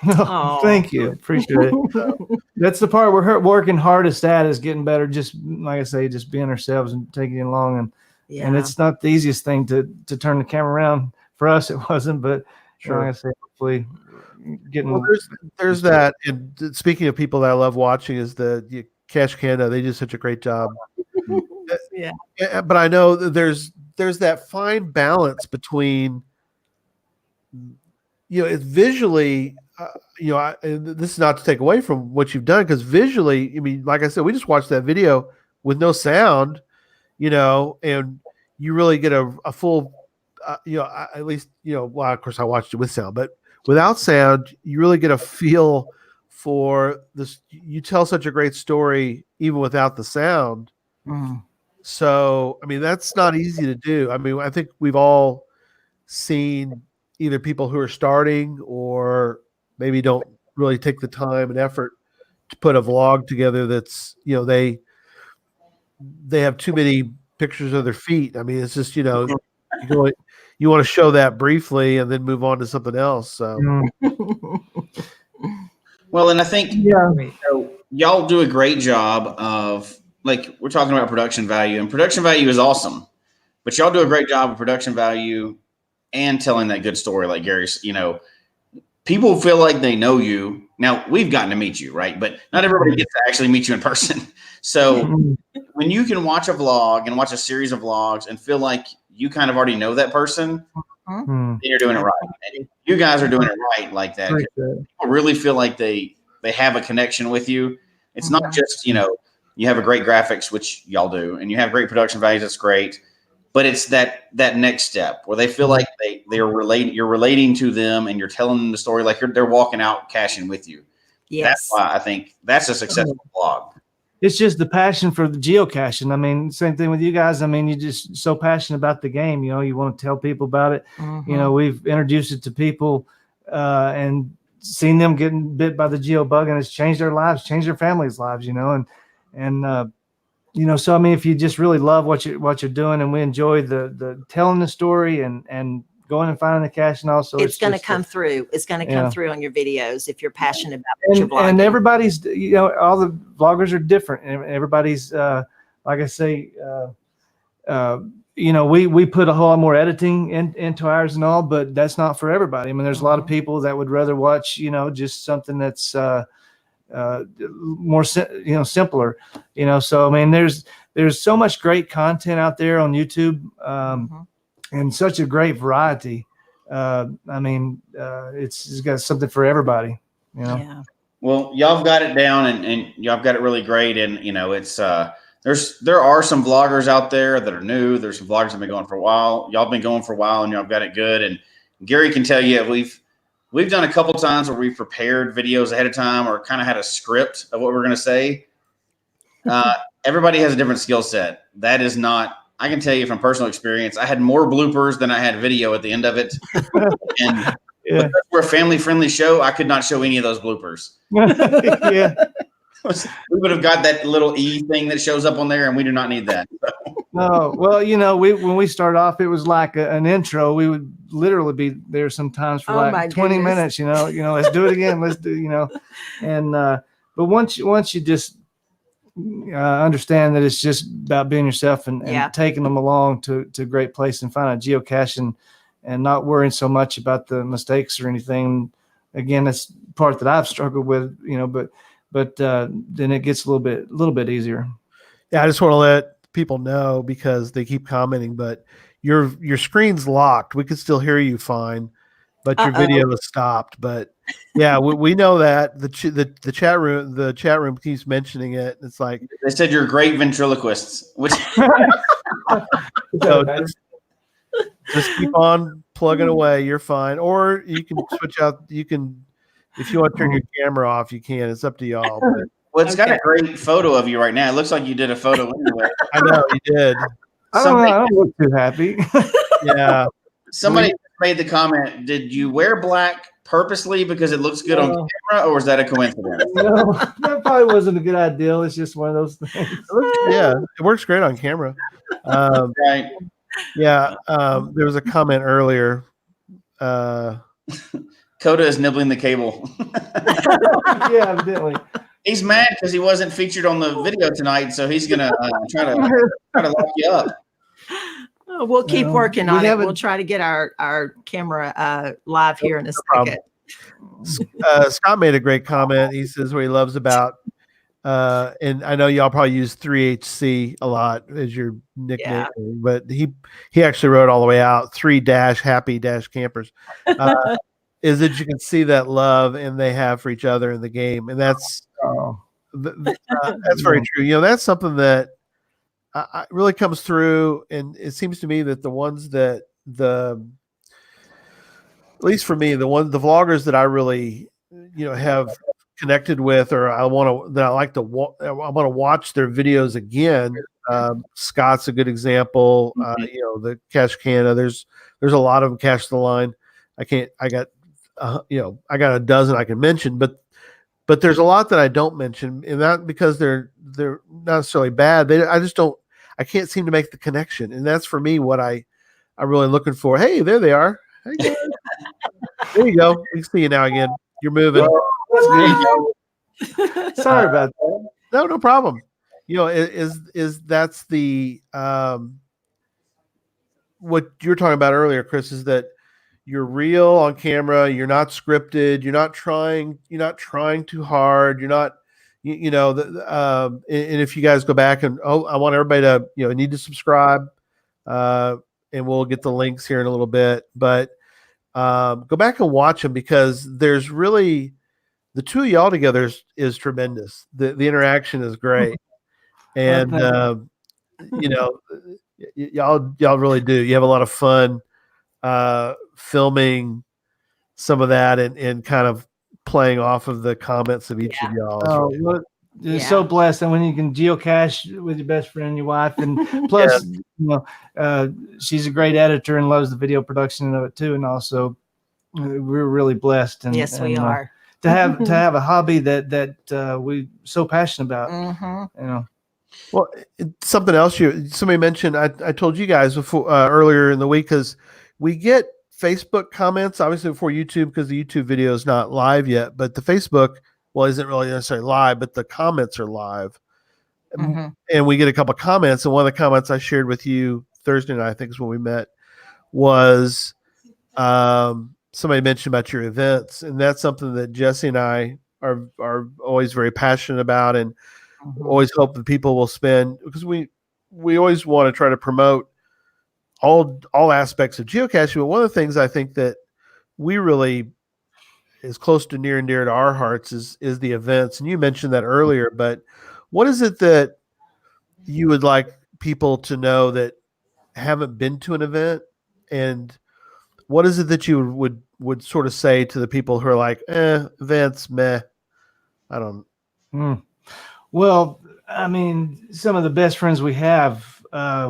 Thank you. Appreciate it. That's the part we're working hardest at, is getting better. Just like I say, just being ourselves and taking it along. And it's not the easiest thing to turn the camera around. For us, it wasn't, but sure. Like I say, hopefully getting. Well, there's that. And speaking of people that I love watching, is the Cache Canada. They do such a great job. Yeah. But I know that there's that fine balance between, it's visually, this is not to take away from what you've done, because visually, I mean, like I said, we just watched that video with no sound, and you really get a full, at least, well, of course I watched it with sound, but without sound, you really get a feel for this. You tell such a great story even without the sound. So, I mean, that's not easy to do. I mean, I think we've all seen either people who are starting or maybe don't really take the time and effort to put a vlog together that's, they have too many pictures of their feet. I mean, it's just, you want to show that briefly and then move on to something else. So, well, and I think y'all do a great job of, like, we're talking about production value, and production value is awesome, but y'all do a great job of production value and telling that good story. Like Gary's, people feel like they know you. Now, we've gotten to meet you, right? But not everybody gets to actually meet you in person. So when you can watch a vlog and watch a series of vlogs and feel like you kind of already know that person, then you're doing it right. And you guys are doing it right like that. People really feel like they have a connection with you. It's not just, you have a great graphics, which y'all do, and you have great production values. That's great. But it's that next step where they feel like you're relating to them, and you're telling them the story like they're walking out caching with you. Yes. That's why I think that's a successful vlog. It's just the passion for the geocaching. I mean, same thing with you guys. I mean, you're just so passionate about the game. You want to tell people about it. We've introduced it to people and seen them getting bit by the geo bug, and it's changed their lives, changed their families' lives. So I mean, if you just really love what you're doing, and we enjoy the telling the story and going and finding the cache, and also it's going to come through. It's going to come through on your videos if you're passionate about what you're vlogging. And everybody's, all the vloggers are different, and everybody's, like I say, we put a whole lot more editing into ours and all, but that's not for everybody. I mean, there's a lot of people that would rather watch, just something that's more, simpler, so, I mean, there's so much great content out there on YouTube, and such a great variety. It's got something for everybody, Yeah. Well, y'all have got it down, and y'all have got it really great. And it's there are some vloggers out there that are new. There's some vloggers that have been going for a while. Y'all been going for a while, and y'all have got it good. And Gary can tell you we've done a couple times where we've prepared videos ahead of time or kind of had a script of what we're going to say. Everybody has a different skill set. That is not. I can tell you from personal experience, I had more bloopers than I had video at the end of it. And because we're a family-friendly show, I could not show any of those bloopers. Yeah. We would have got that little E thing that shows up on there, and we do not need that. No, well, when we started off, it was like an intro. We would literally be there sometimes for my like 20 goodness. minutes, let's do it again. Let's do, and, but once you just understand that it's just about being yourself and taking them along to a great place and find a geocache and not worrying so much about the mistakes or anything. Again, that's part that I've struggled with, but then it gets a little bit easier. Yeah, I just want to let people know because they keep commenting, but your screen's locked. We could still hear you fine, but your video is stopped. But yeah, we know that the chat room keeps mentioning it. It's like they said you're great ventriloquists, which so just keep on plugging away. You're fine, or you can switch out. You can, if you want to turn your camera off, you can. It's up to y'all. But, well, it's got a great photo of you right now. It looks like you did a photo anyway. I know you did. I don't look too happy. Yeah. Somebody made the comment, did you wear black purposely because it looks good on camera, or was that a coincidence? No, that probably wasn't a good idea. It's just one of those things. Yeah, it works great on camera. Right. Yeah, there was a comment earlier. Coda is nibbling the cable. Yeah, evidently. He's mad because he wasn't featured on the video tonight, so he's gonna try to lock you up. We'll keep working on it. haven't- We'll try to get our camera live here in a problem. second. Scott made a great comment. He says what he loves about, and I know y'all probably use 3HC a lot as your nickname, but he actually wrote all the way out 3-happy-campers. Is that you can see that love and they have for each other in the game, and that's very true. That's something that really comes through, and it seems to me that the ones that at least for me, the vloggers that I really have connected with, or I want to watch their videos again. Scott's a good example. The Cache Canada. There's a lot of them. Cache the Line. I got a dozen I can mention, but there's a lot that I don't mention, and not because they're not necessarily bad. I can't seem to make the connection, and that's for me what I'm really looking for. Hey, there they are. Hey, guys. There you go. We can see you now again. You're moving. Sorry about that. No problem. That's the what you were talking about earlier, Chris, is that you're real on camera. You're not scripted. You're not trying too hard. You're not, and if you guys go back and, I want everybody to, need to subscribe, and we'll get the links here in a little bit, but, go back and watch them because there's really, the two of y'all together is tremendous. The interaction is great. And, y'all really do. You have a lot of fun, filming some of that and kind of playing off of the comments of each of y'all. Oh, look, you're so blessed. And when you can geocache with your best friend, your wife, and plus, she's a great editor and loves the video production of it too. And also, we're really blessed. And Yes, we are. To have a hobby that we so passionate about. Mm-hmm. Well, something else somebody mentioned. I told you guys before earlier in the week because we get Facebook comments, obviously before YouTube, because the YouTube video is not live yet, but the Facebook, isn't really necessarily live, but the comments are live. Mm-hmm. And we get a couple of comments, and one of the comments I shared with you Thursday night, I think is when we met, was somebody mentioned about your events, and that's something that Jesse and I are always very passionate about, and always hope that people will spend, because we always want to try to promote all aspects of geocaching. But one of the things I think that we really is close to near and dear to our hearts is the events. And you mentioned that earlier, but what is it that you would like people to know that haven't been to an event, and what is it that you would sort of say to the people who are like, events, meh, I don't. Well, I mean, some of the best friends we have,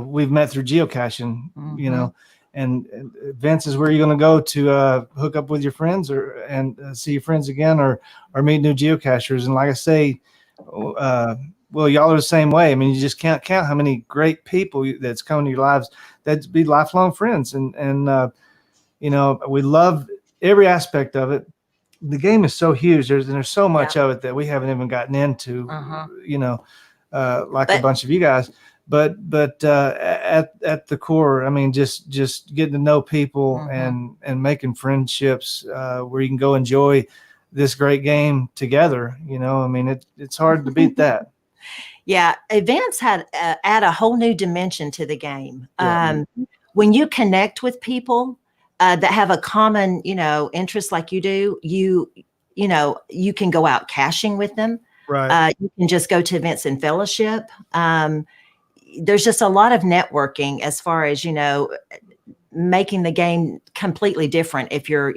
we've met through geocaching, you know, and events is where you're going to go to hook up with your friends and see your friends again, or meet new geocachers. And like I say, well, y'all are the same way. I mean, you just can't count how many great people that's come into your lives that'd be lifelong friends. And you know, we love every aspect of it. The game is so huge. There's so much of it that we haven't even gotten into, you know, like a bunch of you guys. But at the core, I mean, just getting to know people and making friendships where you can go enjoy this great game together. You know, I mean, it's hard to beat that. Yeah, events add a whole new dimension to the game. Yeah. When you connect with people that have a common, you know, interest like you do, you know, you can go out caching with them. Right. You can just go to events and fellowship. There's just a lot of networking as far as, you know, making the game completely different if you're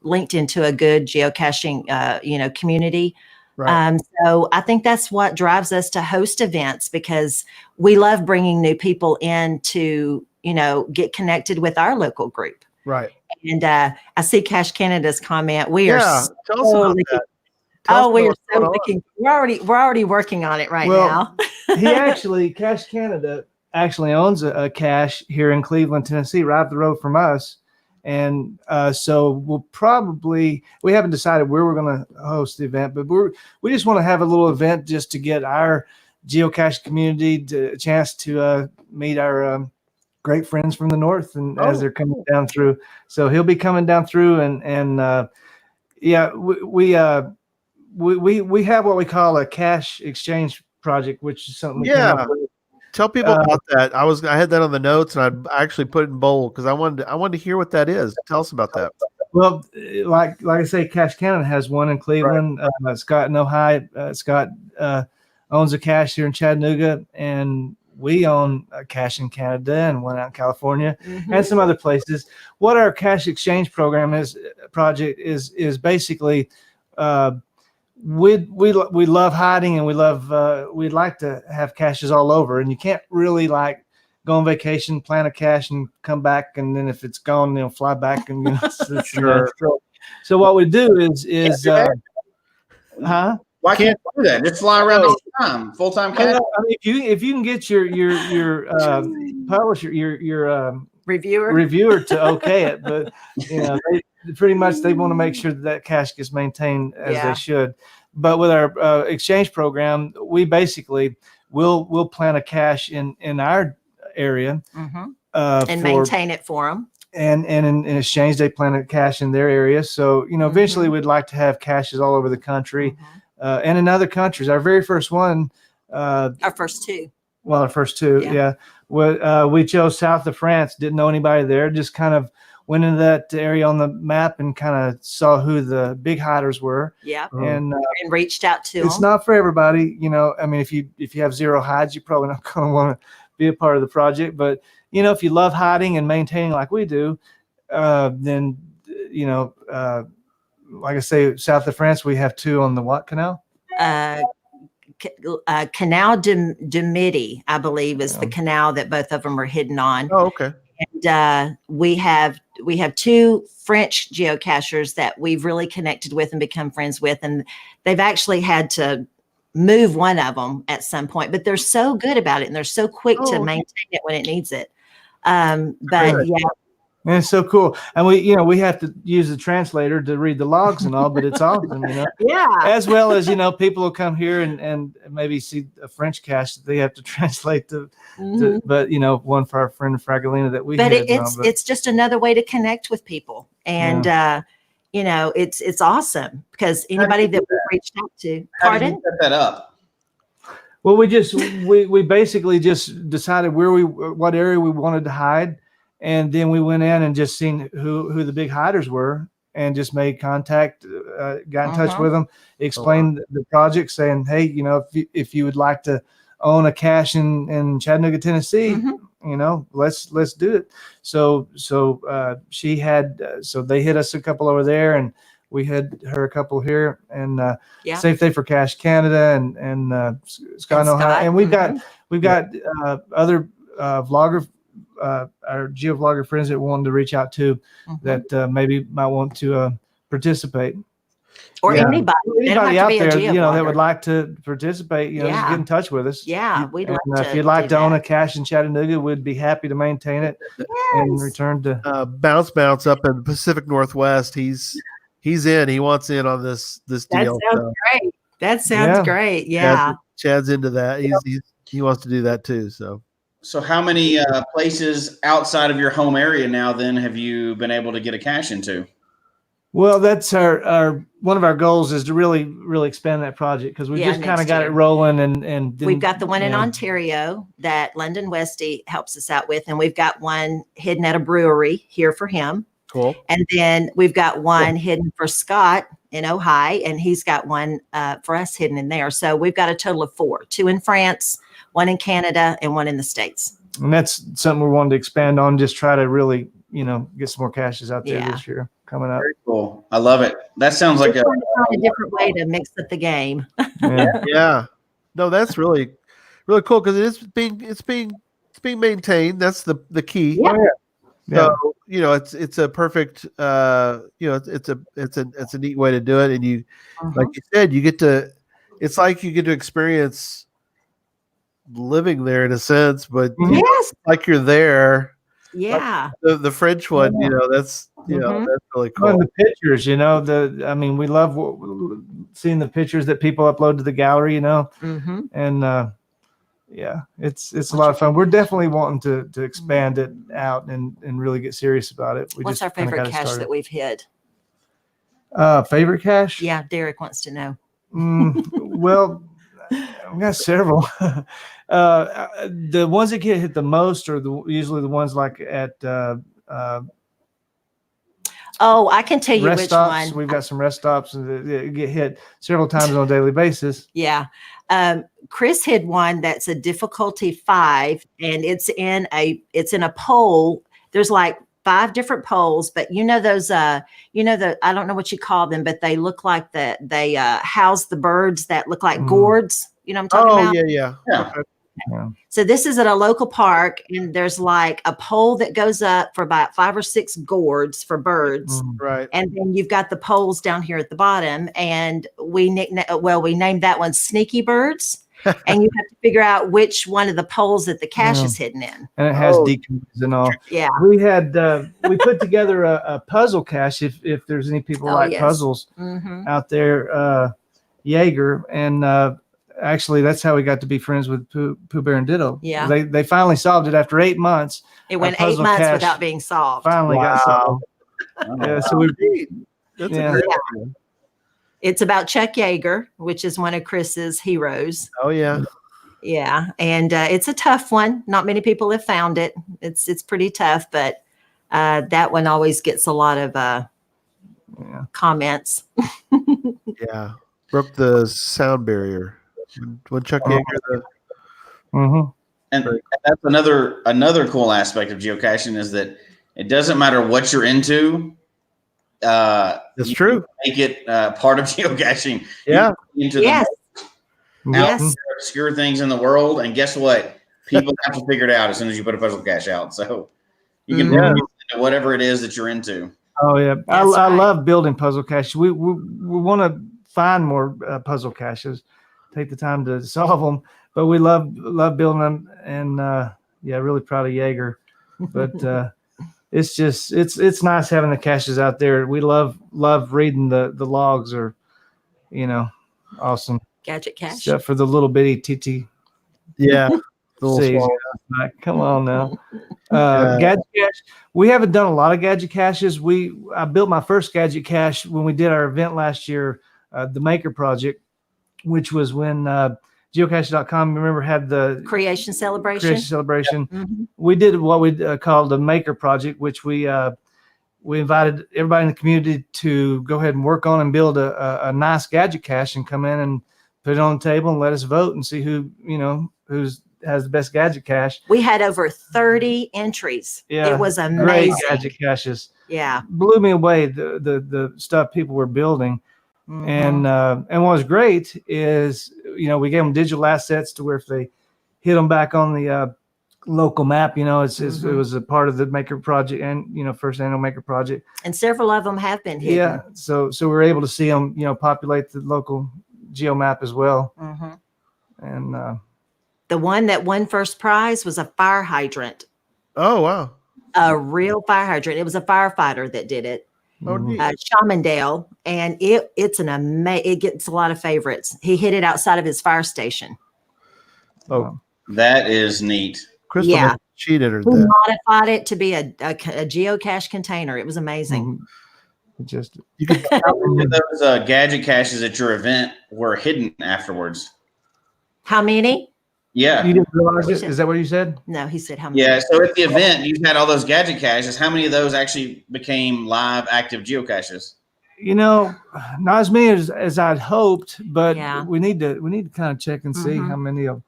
linked into a good geocaching, you know, community. Right. So I think that's what drives us to host events, because we love bringing new people in to, you know, get connected with our local group. Right. And I see Cache Canada's comment. We are tell us about that. we are so looking. We're already working on it now. Cache Canada actually owns a cache here in Cleveland, Tennessee, right up the road from us. And so we haven't decided where we're going to host the event, but we just want to have a little event just to get our geocache community a chance to meet our great friends from the north, and as they're coming down through. So he'll be coming down through, and we have what we call a cache exchange project, which is something we came up with. Tell people about that. I had that on the notes, and I actually put it in bold because I wanted to hear what that is. Tell us about that. Well, like I say, Cache Canada has one in Cleveland. Right. Scott Nohide, Scott owns a cache here in Chattanooga, and we own a cache in Canada and one out in California and some other places. What our cache exchange project is basically. We love hiding, and we'd like to have caches all over, and you can't really like go on vacation, plant a cache, and come back, and then if it's gone, they'll fly back, and Sure. So what we do is Why can't you do that? Just fly around all the time, full-time cache. I mean, if you can get your publisher, your reviewer to okay it, but you know, they want to make sure that cache gets maintained as they should. But with our exchange program, we basically will plant a cache in our area and maintain it for them. And in exchange, they plant a cache in their area. So, you know, eventually we'd like to have caches all over the country and in other countries. Our very first one. Our first two. Well, our first two, yeah. We chose south of France. Didn't know anybody there. Just kind of went into that area on the map and kind of saw who the big hiders were. Yeah. And reached out to them. It's not for everybody, you know. I mean, if you have zero hides, you're probably not going to want to be a part of the project. But you know, if you love hiding and maintaining like we do, then you know, like I say, south of France, we have two on the what canal? Canal du Midi, I believe, is the canal that both of them are hidden on. Oh, okay. And we have two French geocachers that we've really connected with and become friends with, and they've actually had to move one of them at some point, but they're so good about it, and they're so quick to maintain it when it needs it. But And it's so cool. And we have to use the translator to read the logs and all, but it's awesome, Yeah. as well as, people will come here and maybe see a French cache that they have to translate to Mhm. but, one for our friend Fragolina that we But had. it's just another way to connect with people. And, it's awesome because anybody that we've reached out to, How did you pardon? set that up? Well, we basically just decided what area we wanted to hide. And then we went in and just seen who the big hiders were and just made contact, got in touch Uh-huh. with them, explained the project, saying, hey, if you would like to own a cache in Chattanooga, Tennessee, Mhm. let's do it. So she had, so they hit us a couple over there and we had her a couple here and Yeah. Safe Day for Cache Canada and Scott And Ohio. Scott, And we've got other vlogger, our geovlogger friends that wanted to reach out to Mhm. that maybe might want to participate. Or Yeah. anybody. They don't have Anybody to out be a there, that would geoblogger. like to participate, just Yeah. get in touch with us. Yeah, we'd And love if to you'd like do to own a that. cache in Chattanooga, we'd be happy to maintain it and Yes. return to. Bounce up in the Pacific Northwest. He's in. He wants in on this That deal. sounds So great. That sounds Yeah. great. Yeah. Chad's into that. He wants to do that too. So So how many places outside of your home area now then have you been able to get a cache into? Well, that's our one of our goals is to really, really expand that project because we Yeah, just kind of next got year. it rolling and We've got the one in yeah. Ontario that London Westy helps us out with, and we've got one hidden at a brewery here for him. cool. And then we've got one hidden for Scott in Ohio, and he's got one for us hidden in there. So we've got a total of 4, 2 in France, 1 in Canada, and 1 in the States. And that's something we wanted to expand on. Just try to really, get some more caches out there Yeah. this year coming up. Very cool. I love it. That sounds like Just trying to find a different way to mix up the game. Yeah. Yeah. No, that's really, really cool because it's being maintained. That's the key. Yeah. Yeah. So it's a perfect it's a neat way to do it, and you like you said you get to experience living there in a sense, but Yes. like you're there. Yeah. The French one, that's Mhm. that's really Well, cool. the pictures, we love seeing the pictures that people upload to the gallery, Mm-hmm. and it's a lot of fun. We're definitely wanting to expand it out and really get serious about it. We What's just our kinda favorite got it cache started. that we've hid? Favorite cache? Yeah, Derek wants to know. Well, I've got several. The ones that get hit the most are usually the ones like at Oh, I can tell you rest which stops. one. We've got some rest stops that get hit several times on a daily basis. Yeah. Chris hid one that's a difficulty 5, and it's in a pole. There's like 5 different poles, but those I don't know what you call them, but they look like they house the birds that look like gourds. You know what I'm talking Oh about? yeah. Yeah. So this is at a local park, and there's like a pole that goes up for about 5 or 6 gourds for birds. Right. And then you've got the poles down here at the bottom, and we named that one Sneaky Birds. And you have to figure out which one of the poles that the cache is hidden in. And it has Oh. decoys and all. Yeah. We had we put together a puzzle cache if there's any people Oh, like yes. puzzles Mm-hmm. out there, Jaeger, and actually that's how we got to be friends with Pooh Bear and Ditto. Yeah. They finally solved it after 8 months. It went 8 puzzle months cache without being solved. Finally got solved. Yeah, so we That's Yeah. a great Yeah. idea. It's about Chuck Yeager, which is one of Chris's heroes. Oh yeah. Yeah, and it's a tough one. Not many people have found it. It's pretty tough, but that one always gets a lot of comments. Yeah. Broke the sound barrier. When Chuck Yeager Mhm. And that's another cool aspect of geocaching is that it doesn't matter what you're into. that's true. Make it part of geocaching. Yeah. You can get into Yes, the yes. most obscure things in the world, and guess what? People have to figure it out as soon as you put a puzzle cache out. So you can Yeah. get into whatever it is that you're into. Oh yeah, I That's right. love building puzzle caches. We want to find more puzzle caches, take the time to solve them, but we love building them. And really proud of Jaeger. But it's just it's nice having the caches out there. We love reading the logs are, awesome. Gadget Cache. Except for the little bitty TT. Yeah. Little Seas. small. Like, come on now. Yeah. Gadget cache. We haven't done a lot of gadget caches. I built my first gadget cache when we did our event last year, the Maker Project, which was when geocache.com, remember, had the Creation celebration. creation celebration. Mhm. We did what we called the Maker Project, which we invited everybody in the community to go ahead and work on and build a nice gadget cache and come in and put it on the table and let us vote and see who has the best gadget cache. We had over 30 entries. Yeah, It was Great amazing. gadget caches. Yeah. Blew me away the stuff people were building. Mhm. And what was great is, we gave them digital assets to where if they hit them back on the local map, it was a part of the Maker Project and, first annual Maker Project. And several of them have been hidden. Yeah. So we were able to see them, populate the local geo map as well. Mhm. And The one that won first prize was a fire hydrant, Oh, wow. a real fire hydrant. It was a firefighter that did it. Oh, neat. Shamondale, and it gets a lot of favorites. He hit it outside of his fire station. Oh, That is neat. Crystal Yeah. must have cheated or We that. modified it to be a geocache container. It was amazing. Just You could How many of those gadget caches at your event were hidden afterwards? How many? Yeah. you didn't realize this? Is that what you said? No, he said how many. Yeah. So at the event, you had all those gadget caches. How many of those actually became live active geocaches? Not as many as I'd hoped, but Yeah. we need to kind of check and see Mhm. how many of them.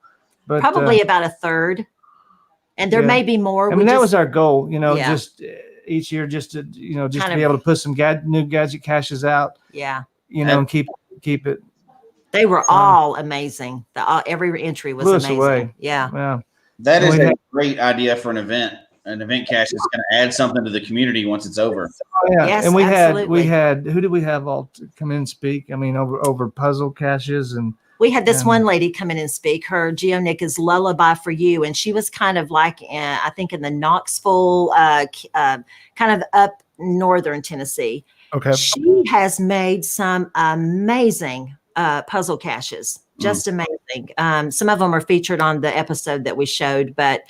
But Probably about a third. And there yeah. may be more. I mean, that was our goal, Yeah. just each year, just to Kind be of- able to put some new gadget caches out, Yeah. and keep it. They were Fun. all amazing. Every entry was Blew us amazing. away. Yeah. Yeah. That is We a had- great idea for an event. An event cache is going to add something to the community once it's over. Yeah. Yes, And we absolutely. had who did we have all come in and speak? I mean, over puzzle caches and We had this Yeah. one lady come in and speak. Her GeoNick is Lullaby for You, and she was kind of like, I think, in the Knoxville, kind of up northern Tennessee. Okay. She has made some amazing puzzle caches, just amazing. Some of them are featured on the episode that we showed, but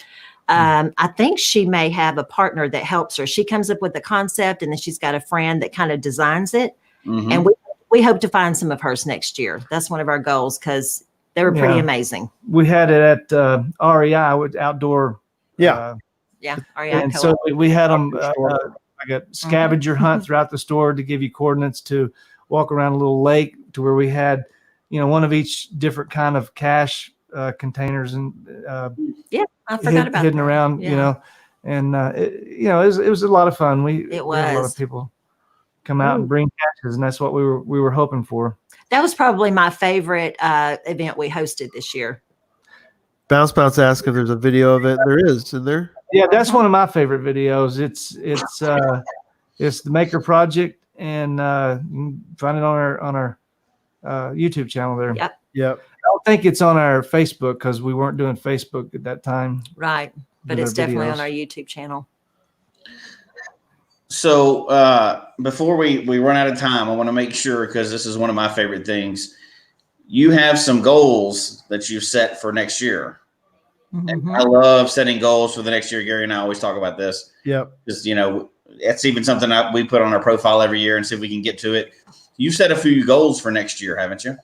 I think she may have a partner that helps her. She comes up with the concept, and then she's got a friend that kind of designs it. Mhm. And we hope to find some of hers next year. That's one of our goals because they were pretty Yeah. amazing. we had it at REI with outdoor. Yeah. Yeah. REI And Co-op. so we had them Store. like a scavenger hunt throughout the store to give you coordinates to walk around a little lake to where we had, one of each different kind of cache containers and I forgot about hidden that. around, Yeah. and it was a lot of fun. We It we had a lot was. of people come out and bring caches, and that's what we were hoping for. That was probably my favorite event we hosted this year. Bounce asked if there's a video of it. There is, isn't there? Yeah, that's one of my favorite videos. It's the Maker Project, and you can find it on our YouTube channel there. Yep. Yep. I don't think it's on our Facebook because we weren't doing Facebook at that time. Right. But with it's our definitely videos. on our YouTube channel. So before we run out of time, I want to make sure, because this is one of my favorite things, you have some goals that you've set for next year. And Mhm. I love setting goals for the next year. Gary and I always talk about this Yep. because, that's even something we put on our profile every year and see if we can get to it. You've set a few goals for next year, haven't you?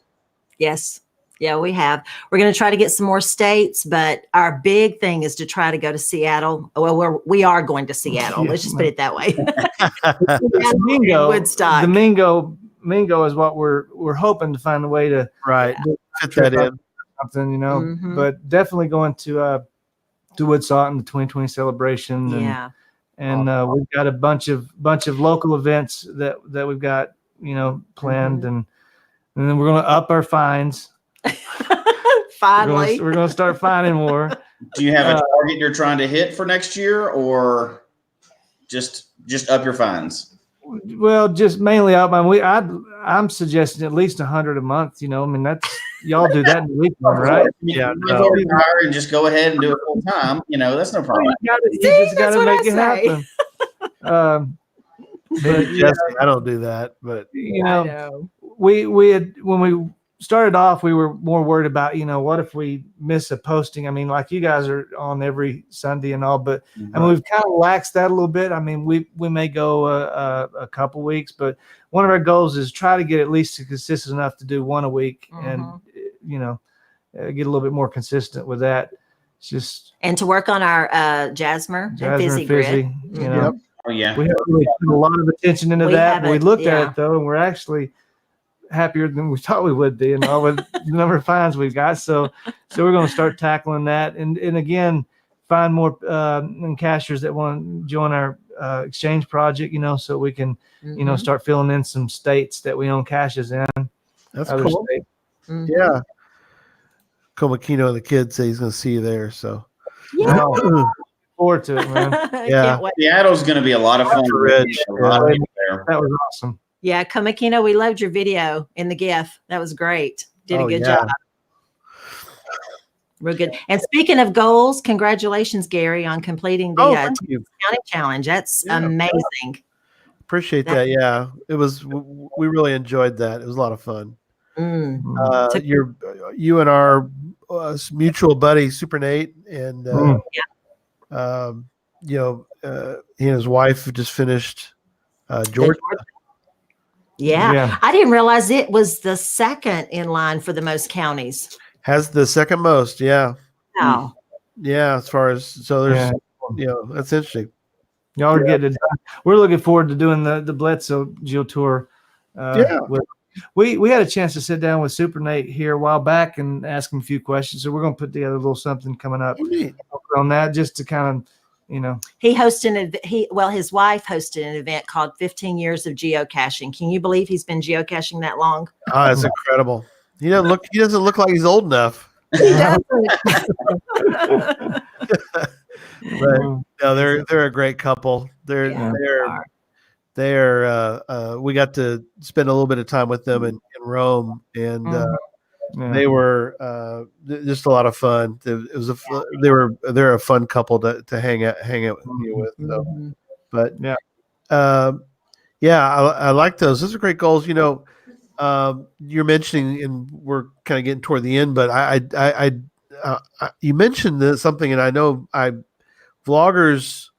Yes. Yeah, we have. We're going to try to get some more states, but our big thing is to try to go to Seattle. Well, we are going to Seattle. Let's just put it that way. Seattle Mingo, and Woodstock. the Mingo is what we're hoping to find a way to Right. Fit that in. something, Mhm. but definitely going to Woodstock in the 2020 celebration. Yeah. And we've got a bunch of local events that we've got, planned, Mm-hmm. and then we're going to up our fines. Finally. We're going to start finding more. Do you have a target you're trying to hit for next year, or just up your fines? Well, just mainly up. I'm suggesting at least 100 a month. I mean, that's y'all do that in the weekend, right? Yeah, You no. retire and just go ahead and do it full time. That's no problem. You See, just got that's to what make I it say. happen. But yeah, Jesse, I don't do that, but you I know, know. we had when we started off, we were more worried about, what if we miss a posting? I mean, like you guys are on every Sunday and all, but I mean, we've kind of laxed that a little bit. I mean, we may go a couple weeks, but one of our goals is try to get at least consistent enough to do one a week, and get a little bit more consistent with that. It's just And to work on our Jasmer and Jasmine Fizzy and Fizzy, grid. you know. Oh yeah. We haven't really put a lot of attention into We that. But we haven't, looked at yeah. it though, and we're actually happier than we thought we would be, and all the number of finds we've got. So we're going to start tackling that, and again, find more cashers that want to join our exchange project. So we can start filling in some states that we own caches in. that's Other cool. states. Mhm. Yeah. Komakino and the kid say he's going to see you there. So Yeah. Wow. Forward to it, man. Yeah. Can't wait. Seattle's going to be a lot of fun. After Rich, A lot of people there. That was awesome. Yeah, Komakino, we loved your video in the GIF. That was great. Did a Oh, good yeah. job. Real good. And speaking of goals, congratulations, Gary, on completing the thank you. county challenge. That's Yeah. amazing. Appreciate that. Yeah, it was. We really enjoyed that. It was a lot of fun. Mm. Uh, you and our mutual buddy Super Nate, and he and his wife just finished Georgia. Yeah. I didn't realize it was the second in line for the most counties. Has the second most. Yeah, Wow. yeah. As far as there's Yeah. that's interesting. Y'all are getting it done. We're looking forward to doing the Bledsoe Geo Tour. We had a chance to sit down with Super Nate here a while back and ask him a few questions. So we're going to put together a little something coming up on that, just to kind of, He hosted his wife hosted an event called 15 Years of Geocaching. Can you believe he's been geocaching that long? Oh, that's incredible. He doesn't look like he's old enough. He doesn't. But no, they're a great couple. They're we got to spend a little bit of time with them in Rome, and they were just a lot of fun. They're a fun couple to hang out with. So. But I like those. Those are great goals. You're mentioning, and we're kind of getting toward the end, but you mentioned something, and I know vloggers,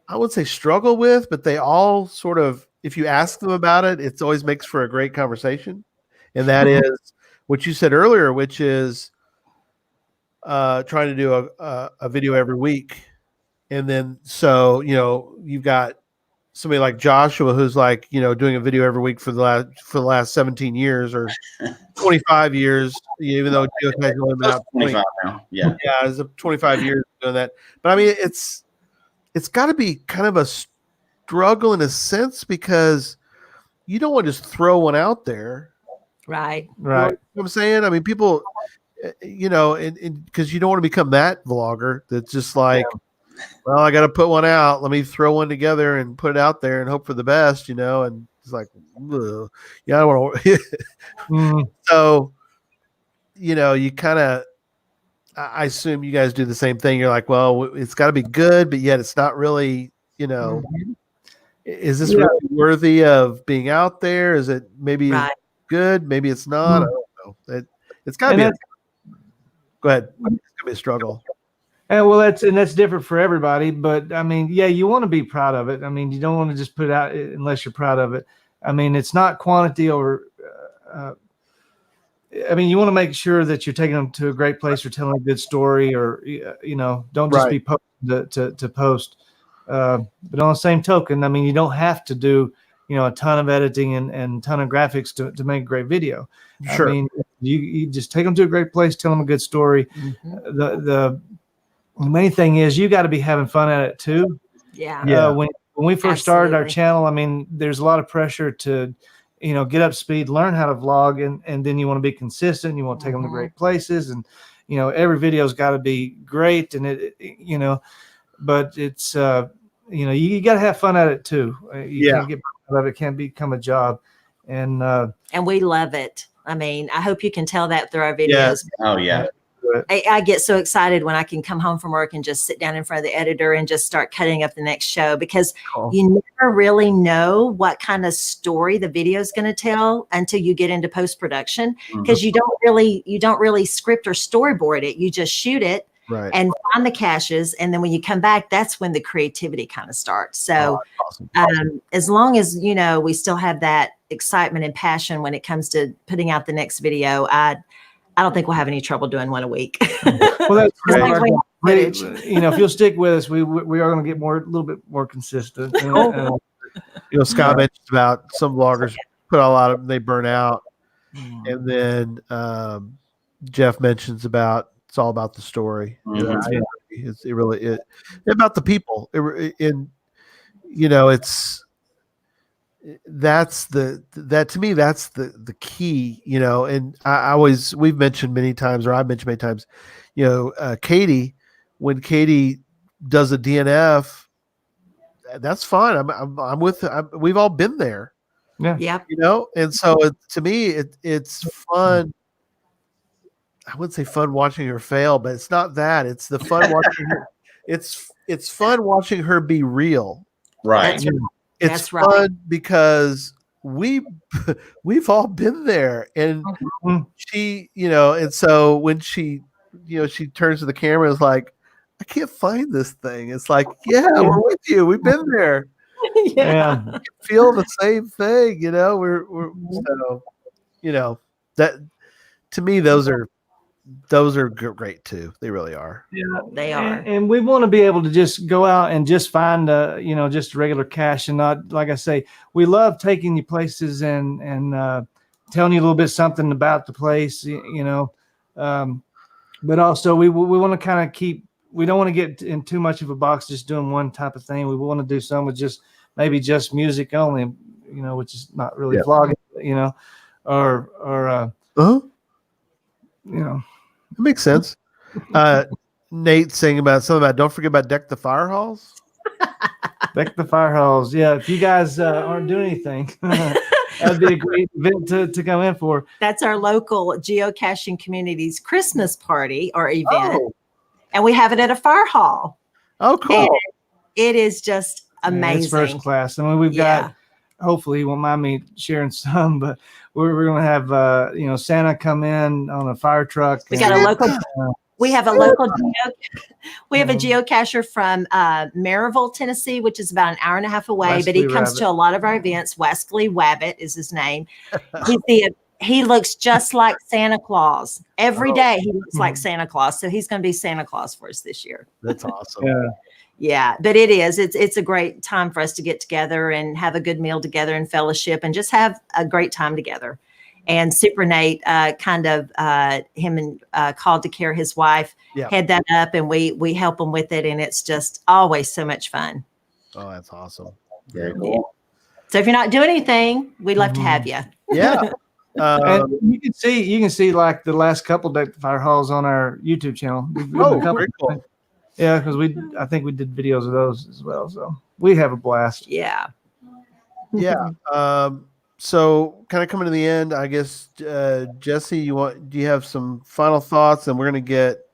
I would say struggle with, but they all sort of, if you ask them about it, it always makes for a great conversation. And that is what you said earlier, which is trying to do a video every week. And then, so, you've got somebody like Joshua, who's like, doing a video every week for the last 17 years or 25 years, even though geocaching only been out 25 now. Yeah. Yeah, it's 25 years doing that. But I mean, it's got to be kind of a struggle in a sense, because you don't want to just throw one out there. Right. You know what I'm saying? I mean, people, because you don't want to become that vlogger that's just like, well, I got to put one out. Let me throw one together and put it out there and hope for the best, and it's like, ugh. Yeah, I don't want to. So, you kind of, I assume you guys do the same thing. You're like, well, it's got to be good, but yet it's not really, is this really worthy of being out there? Is it maybe good? Maybe it's not. I don't know. It's got to be. Go ahead. It's going to be a struggle. And that's different for everybody. But I mean, you want to be proud of it. I mean, you don't want to just put it out unless you're proud of it. I mean, it's not quantity over. You want to make sure that you're taking them to a great place or telling a good story, or don't just be posting to post. But on the same token, I mean, you don't have to do a ton of editing and ton of graphics to make a great video. Sure. I mean, you just take them to a great place, tell them a good story. The main thing is you got to be having fun at it too. Yeah. When we first started our channel, I mean, there's a lot of pressure to, get up to speed, learn how to vlog, and then you want to be consistent. You want to take them to great places, and every video's got to be great, and but it's you got to have fun at it too. You can't get out of it. It can't become a job, and we love it. I mean, I hope you can tell that through our videos. Oh yeah. I get so excited when I can come home from work and just sit down in front of the editor and just start cutting up the next show, because Cool. you never really know what kind of story the video is going to tell until you get into post-production, because you don't really script or storyboard it. You just shoot it Right. and find the caches, and then when you come back, that's when the creativity kind of starts. So Awesome. as long as we still have that excitement and passion when it comes to putting out the next video, I don't think we'll have any trouble doing one a week. Well, that's As great. long as we have footage. If you'll stick with us, we are going to get a little bit more consistent. Scott mentioned about some vloggers put a lot of, they burn out. And then Jeff mentions about, it's all about the story. It's about the people. That to me, that's the key, and we've mentioned many times, or I've mentioned many times, Katie, when Katie does a DNF, that's fine. I'm with, we've all been there. Yep. And so to me, it's fun. I wouldn't say fun watching her fail, but it's not that. It's the fun watching her. It's fun watching her be real. Right. It's That's right. fun because we've all been there, and she, and so when she, she turns to the camera, is like, I can't find this thing. It's like, yeah, we're with you. We've been there. Yeah. Feel the same thing, we're so, that to me, those are great too. They really are. Yeah, They are. And we want to be able to just go out and just find just regular cache, and not, like I say, we love taking you places and telling you a little bit something about the place, but also we want to kind of keep, we don't want to get in too much of a box just doing one type of thing. We want to do some with maybe just music only, which is not really vlogging, or It makes sense. Nate saying something about don't forget about Deck the Fire Halls. Deck the Fire Halls. Yeah, if you guys aren't doing anything, that'd be a great event to come in for. That's our local geocaching community's Christmas party or event. Oh, And we have it at a fire hall. oh cool. And it is just amazing. It's first class. I mean, we've got, hopefully you won't mind me sharing some, but we're going to have, Santa come in on a fire truck. We got a local, we have a local, we have a geocacher from Maryville, Tennessee, which is about an hour and a half away, but he comes to a lot of our events. Wesley Wabbit is his name. He looks just like Santa Claus. Every day he looks like Santa Claus. So he's going to be Santa Claus for us this year. That's awesome. Yeah, but it's a great time for us to get together and have a good meal together and fellowship and just have a great time together. And Super Nate him and Called to Care, his wife, head that up, and we help them with it. And it's just always so much fun. Oh, that's awesome. Very cool. So if you're not doing anything, we'd love to have you. Yeah. And you can see like the last couple Deck the Fire Halls on our YouTube channel. Very cool. Yeah, because I think we did videos of those as well. So we have a blast. Yeah. Yeah. So kind of coming to the end, I guess, Jesse, do you have some final thoughts? And we're going to get,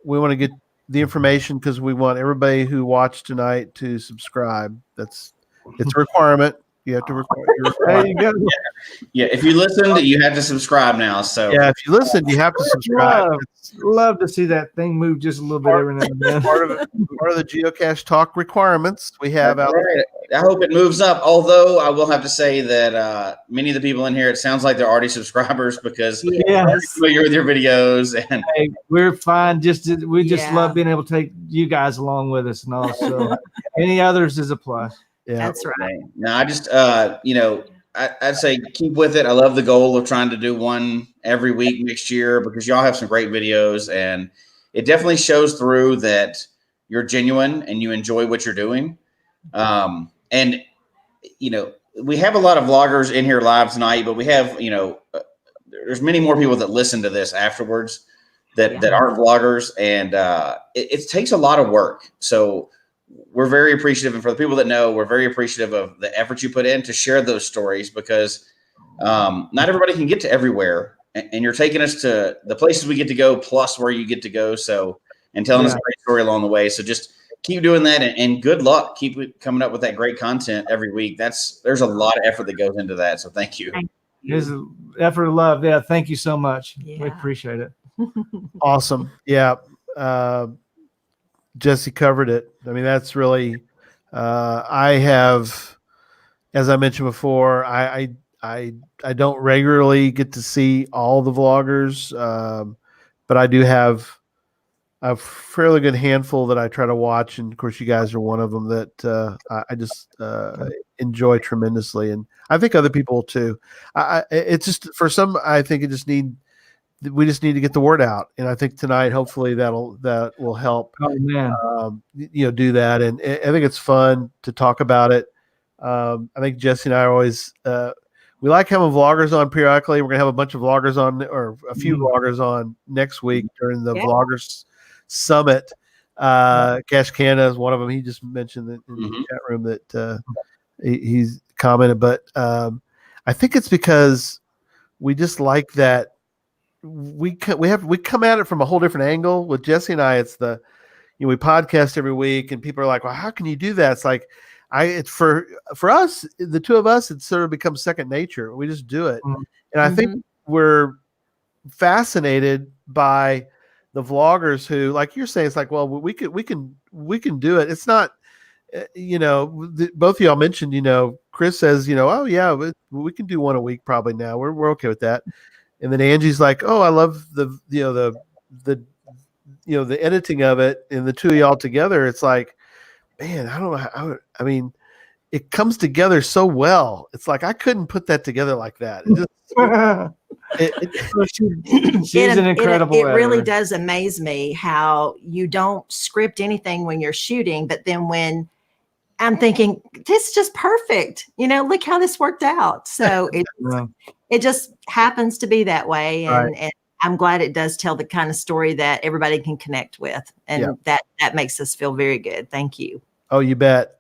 we want to get the information because we want everybody who watched tonight to subscribe. It's a requirement. You have to record. There you go. Yeah, if you listened, you have to subscribe now. So Yeah, if you listen, you have to subscribe. Love to see that thing move just a little bit every now and then. Part of the Geocache Talk requirements we have out there. I hope it moves up. Although I will have to say that many of the people in here, it sounds like they're already subscribers because we're familiar with your videos. And hey, we're fine. We just love being able to take you guys along with us, and also any others is a plus. Yeah, that's right. now I just I'd say keep with it. I love the goal of trying to do one every week next year because y'all have some great videos, and it definitely shows through that you're genuine and you enjoy what you're doing. And we have a lot of vloggers in here live tonight, but we have there's many more people that listen to this afterwards that aren't vloggers, and it takes a lot of work. So we're very appreciative, and for the people that know, we're very appreciative of the effort you put in to share those stories because not everybody can get to everywhere, and you're taking us to the places we get to go, plus where you get to go. So, and telling us a great story along the way. So just keep doing that, and good luck. Keep coming up with that great content every week. There's a lot of effort that goes into that. So thank you. It's an effort of love. Yeah, thank you so much. We Yeah. appreciate it. Awesome. Yeah. Jesse covered it. I mean, that's really, I have, as I mentioned before, I don't regularly get to see all the vloggers, but I do have a fairly good handful that I try to watch. And of course, you guys are one of them that I just enjoy tremendously. And I think other people too. It's just, for some, I think we just need to get the word out. And I think tonight, hopefully that will help, Oh man. do that. And I think it's fun to talk about it. I think Jesse and I are always, we like having vloggers on periodically. We're going to have a bunch of vloggers on, or a few vloggers on next week during the Vloggers Summit. Cash Canada is one of them. He just mentioned that in the chat room that he's commented, but I think it's because we just like that we come at it from a whole different angle. With Jesse and I, it's we podcast every week, and people are like, well, how can you do that? It's like, it's for us, the two of us, it's sort of become second nature. We just do it. And I think we're fascinated by the vloggers who, like you're saying, it's like, well, we can do it. It's not, both of y'all mentioned, Chris says, oh yeah, we can do one a week probably now. We're okay with that. And then Angie's like, oh, I love the editing of it, and the two of y'all together. It's like, man, I don't know how. I mean, it comes together so well. It's like I couldn't put that together like that. She's an incredible. It really editor. does amaze me how you don't script anything when you're shooting, but then when I'm thinking, this is just perfect. Look how this worked out. So it just happens to be that way. And I'm glad it does tell the kind of story that everybody can connect with. And that makes us feel very good. Thank you. Oh, you bet.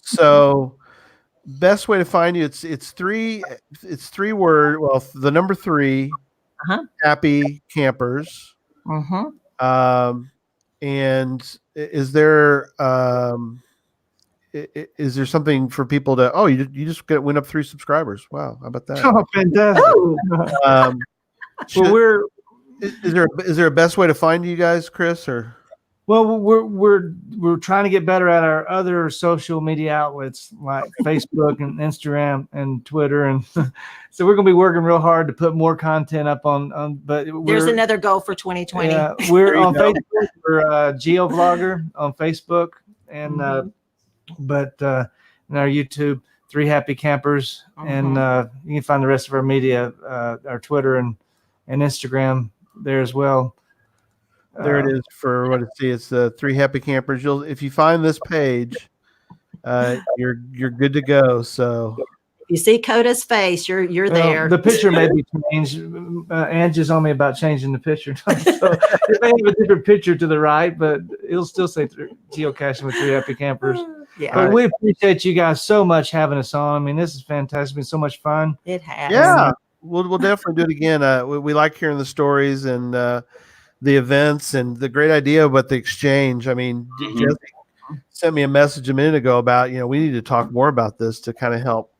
So best way to find you, it's three word. Well, the number 3, Happy Campers. And is there something for people to, you just went up 3 subscribers. Wow. How about that? Oh, fantastic. Well, is there a best way to find you guys, Chris, or? Well, we're trying to get better at our other social media outlets like Facebook and Instagram and Twitter, and so we're going to be working real hard to put more content up on. But there's another goal for 2020. Yeah, we're on Facebook. We're GeoVlogger on Facebook, and but in our YouTube, 3 Happy Campers, and you can find the rest of our media, our Twitter and Instagram there as well. There it is for what it's 3 Happy Campers. If you find this page, you're good to go. So if you see Coda's face, you're there. The picture may be changed. Angie's on me about changing the picture. So it may have a different picture to the right, but it'll still say geocaching with 3 Happy Campers. Yeah. But we appreciate you guys so much having us on. I mean, this is fantastic. It's been so much fun. It has. Yeah, we'll definitely do it again. We like hearing the stories and the events and the great idea about the exchange. I mean, Jesse sent me a message a minute ago about, we need to talk more about this to kind of help.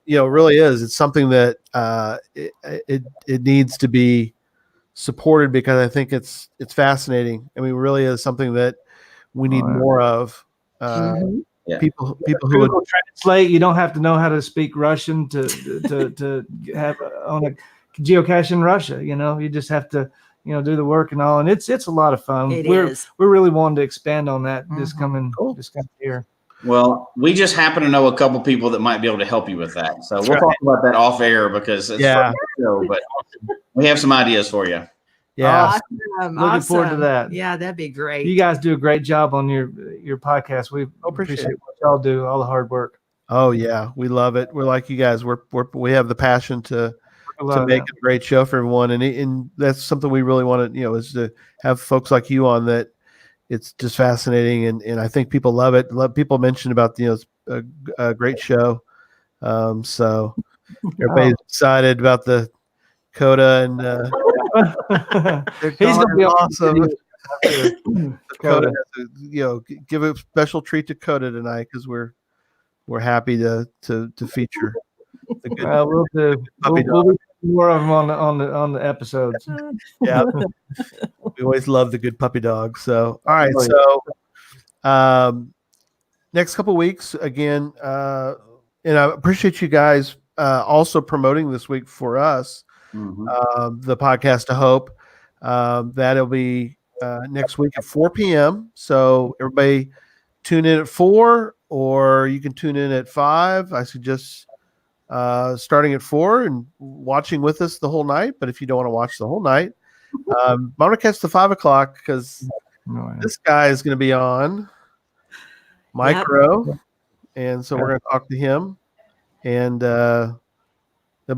It really is. It's something that it needs to be supported, because I think it's fascinating. I mean, it really is something that we need more of. People who would translate. You don't have to know how to speak Russian to have on a geocache in Russia. You just have to do the work and all, and it's a lot of fun. We're really wanting to expand on that this coming year. Well, we just happen to know a couple people that might be able to help you with that. So we'll talk about that off air, because it's fun show, but we have some ideas for you. Yeah. Awesome. Looking forward to that. Yeah, that'd be great. You guys do a great job on your podcast. We appreciate what y'all do, all the hard work. Oh yeah, we love it. We're like you guys. We have the passion to make a great show for everyone, and that's something we really want to, is to have folks like you on that. It's just fascinating, and I think people love it. People mention about it's a great show. So everybody's excited about the Coda and their He's dog gonna be is awesome. Coda, give a special treat to Coda tonight because we're happy to feature the good We'll do. puppy We'll do more of them on the episodes. Yeah, we always love the good puppy dog. So, all right. Oh, So, next couple weeks again, and I appreciate you guys also promoting this week for us the podcast to Hope. That'll be next week at 4 p.m. So everybody tune in at 4, or you can tune in at 5. I suggest starting at 4 and watching with us the whole night. But if you don't want to watch the whole night, I'm going to catch the 5 o'clock because this guy is going to be on, Mike Rowe. And so we're going to talk to him, and it'll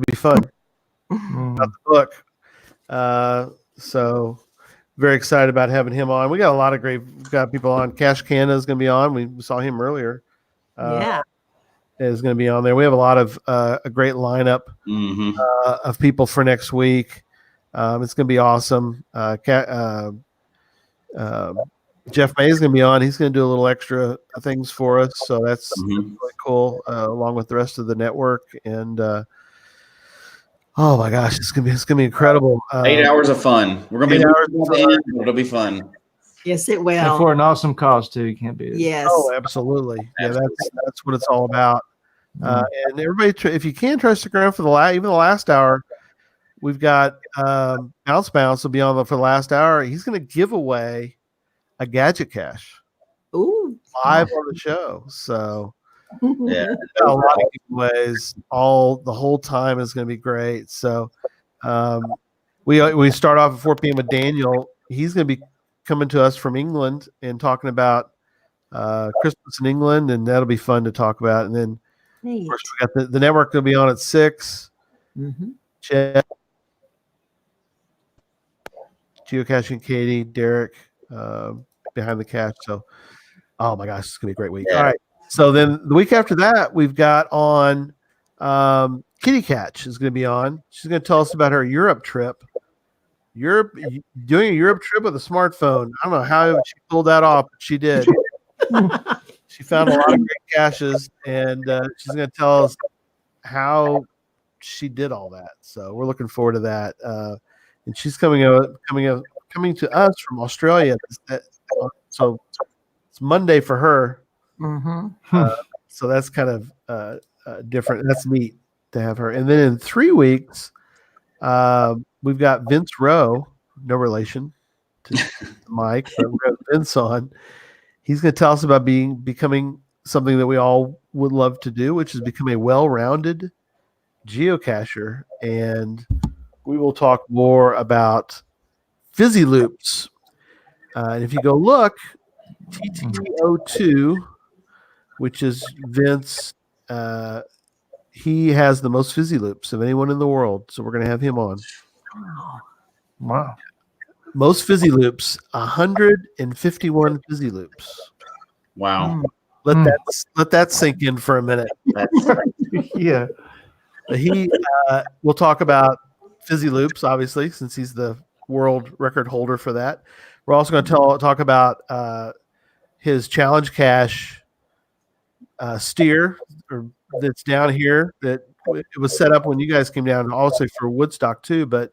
be fun. About the book. So very excited about having him on. We got a lot of we've got people on. Cash Canada is going to be on. We saw him earlier. Is going to be on there. We have a lot of a great lineup of people for next week. It's going to be awesome. Jeff May is going to be on. He's going to do a little extra things for us, so that's really cool. Along with the rest of the network, and oh my gosh, it's gonna be incredible. 8 hours of fun. We're gonna be 8 hours of fun. It'll be fun. Yes, it will. And for an awesome cause too. You can't beat it. Yes. Oh, absolutely. Yeah, that's what it's all about. And everybody, if you can, try to stick around for even the last hour. We've got Bounce will be on for the last hour. He's going to give away a gadget cache Ooh. live on the show. So Yeah. a lot of giveaways. The whole time is going to be great. So we start off at 4 p.m. with Daniel. He's going to be coming to us from England and talking about Christmas in England, and that'll be fun to talk about. And then Neat. of course we got the network will be on at 6. Jeff, Geocaching, Katie, Derek, behind the cache. So, oh my gosh, it's gonna be a great week. Yeah. All right. So then the week after that, we've got on Kitty Catch is going to be on. She's going to tell us about her Europe trip. Doing a Europe trip with a smartphone. I don't know how she pulled that off, but she did. She found a lot of great caches, and she's going to tell us how she did all that. So we're looking forward to that. And she's coming to us from Australia. So it's Monday for her. So that's kind of different. That's neat to have her. And then in 3 weeks, we've got Vince Rowe, no relation to Mike, but we have Vince on. He's going to tell us about becoming something that we all would love to do, which is become a well-rounded geocacher. And we will talk more about fizzy loops. And if you go look, TTO2, which is Vince, he has the most fizzy loops of anyone in the world. So we're going to have him on. Wow. Most fizzy loops, 151 fizzy loops. Wow. Let that sink in for a minute. Yeah. He will talk about fizzy loops, obviously, since he's the world record holder for that. We're also going to talk about his challenge cache steer that's down here. That it was set up when you guys came down, also for Woodstock too. But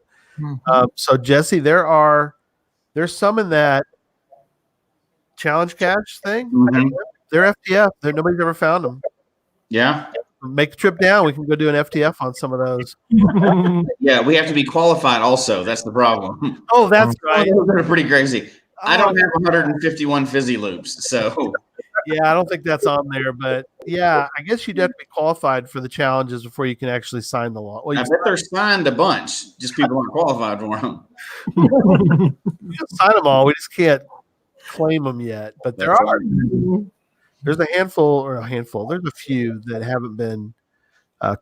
so Jesse, there's some in that challenge cache thing. They're FTF. Nobody's ever found them. Yeah. Make the trip down. We can go do an FTF on some of those. Yeah, we have to be qualified also. That's the problem. Oh, that's right. They're pretty crazy. I don't have 151 fizzy loops, so yeah, I don't think that's on there, but yeah, I guess you'd have to be qualified for the challenges before you can actually sign the law. Well, I bet they're signed a bunch. Just people aren't qualified for them. you can sign them all. We just can't claim them yet. But there's a handful. There's a few that haven't been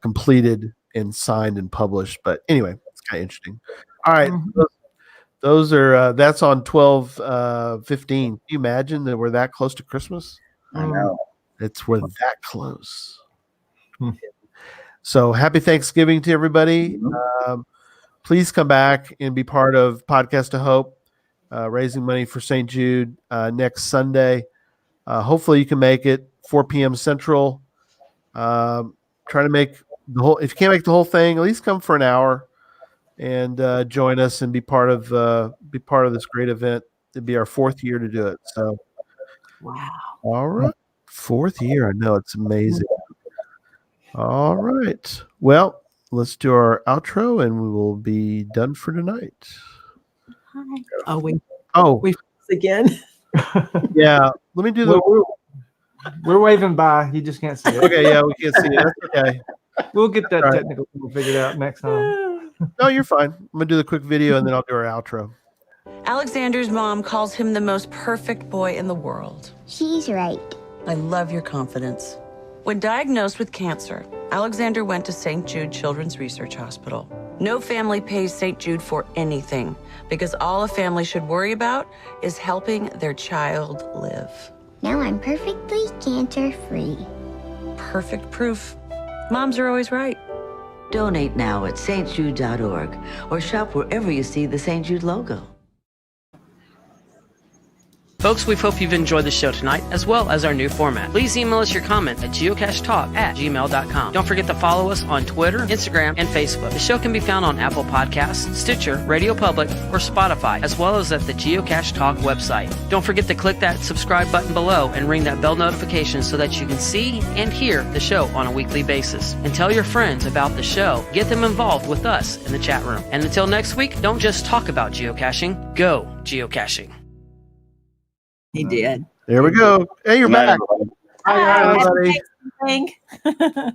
completed and signed and published. But anyway, it's kind of interesting. All right. Those are that's on 12/15. Can you imagine that we're that close to Christmas? I know. We're that close. So happy Thanksgiving to everybody. please come back and be part of Podcast of Hope, raising money for St. Jude next Sunday. Hopefully you can make it 4 p.m. Central. Try to make the whole. If you can't make the whole thing, at least come for an hour and join us and be part of this great event. It'd be our 4th year to do it. So, Wow. all right, 4th year. I know, it's amazing. All right. Well, let's do our outro and we will be done for tonight. Hi. Oh, we again. Yeah. Let me do the. We're waving by. You just can't see it. Okay. Yeah, we can't see it. That's okay. We'll get that All right. technical thing figured out next time. No, you're fine. I'm gonna do the quick video and then I'll do our outro. Alexander's mom calls him the most perfect boy in the world. She's right. I love your confidence. When diagnosed with cancer, Alexander went to St. Jude Children's Research Hospital. No family pays St. Jude for anything because all a family should worry about is helping their child live. Now I'm perfectly cancer-free. Perfect proof. Moms are always right. Donate now at stjude.org or shop wherever you see the St. Jude logo. Folks, we hope you've enjoyed the show tonight, as well as our new format. Please email us your comment at geocachetalk@gmail.com. Don't forget to follow us on Twitter, Instagram, and Facebook. The show can be found on Apple Podcasts, Stitcher, Radio Public, or Spotify, as well as at the Geocache Talk website. Don't forget to click that subscribe button below and ring that bell notification so that you can see and hear the show on a weekly basis. And tell your friends about the show. Get them involved with us in the chat room. And until next week, don't just talk about geocaching, go geocaching. He did. There we go. Hey, you're Good night, back. everybody. Hi, everybody. Thank you.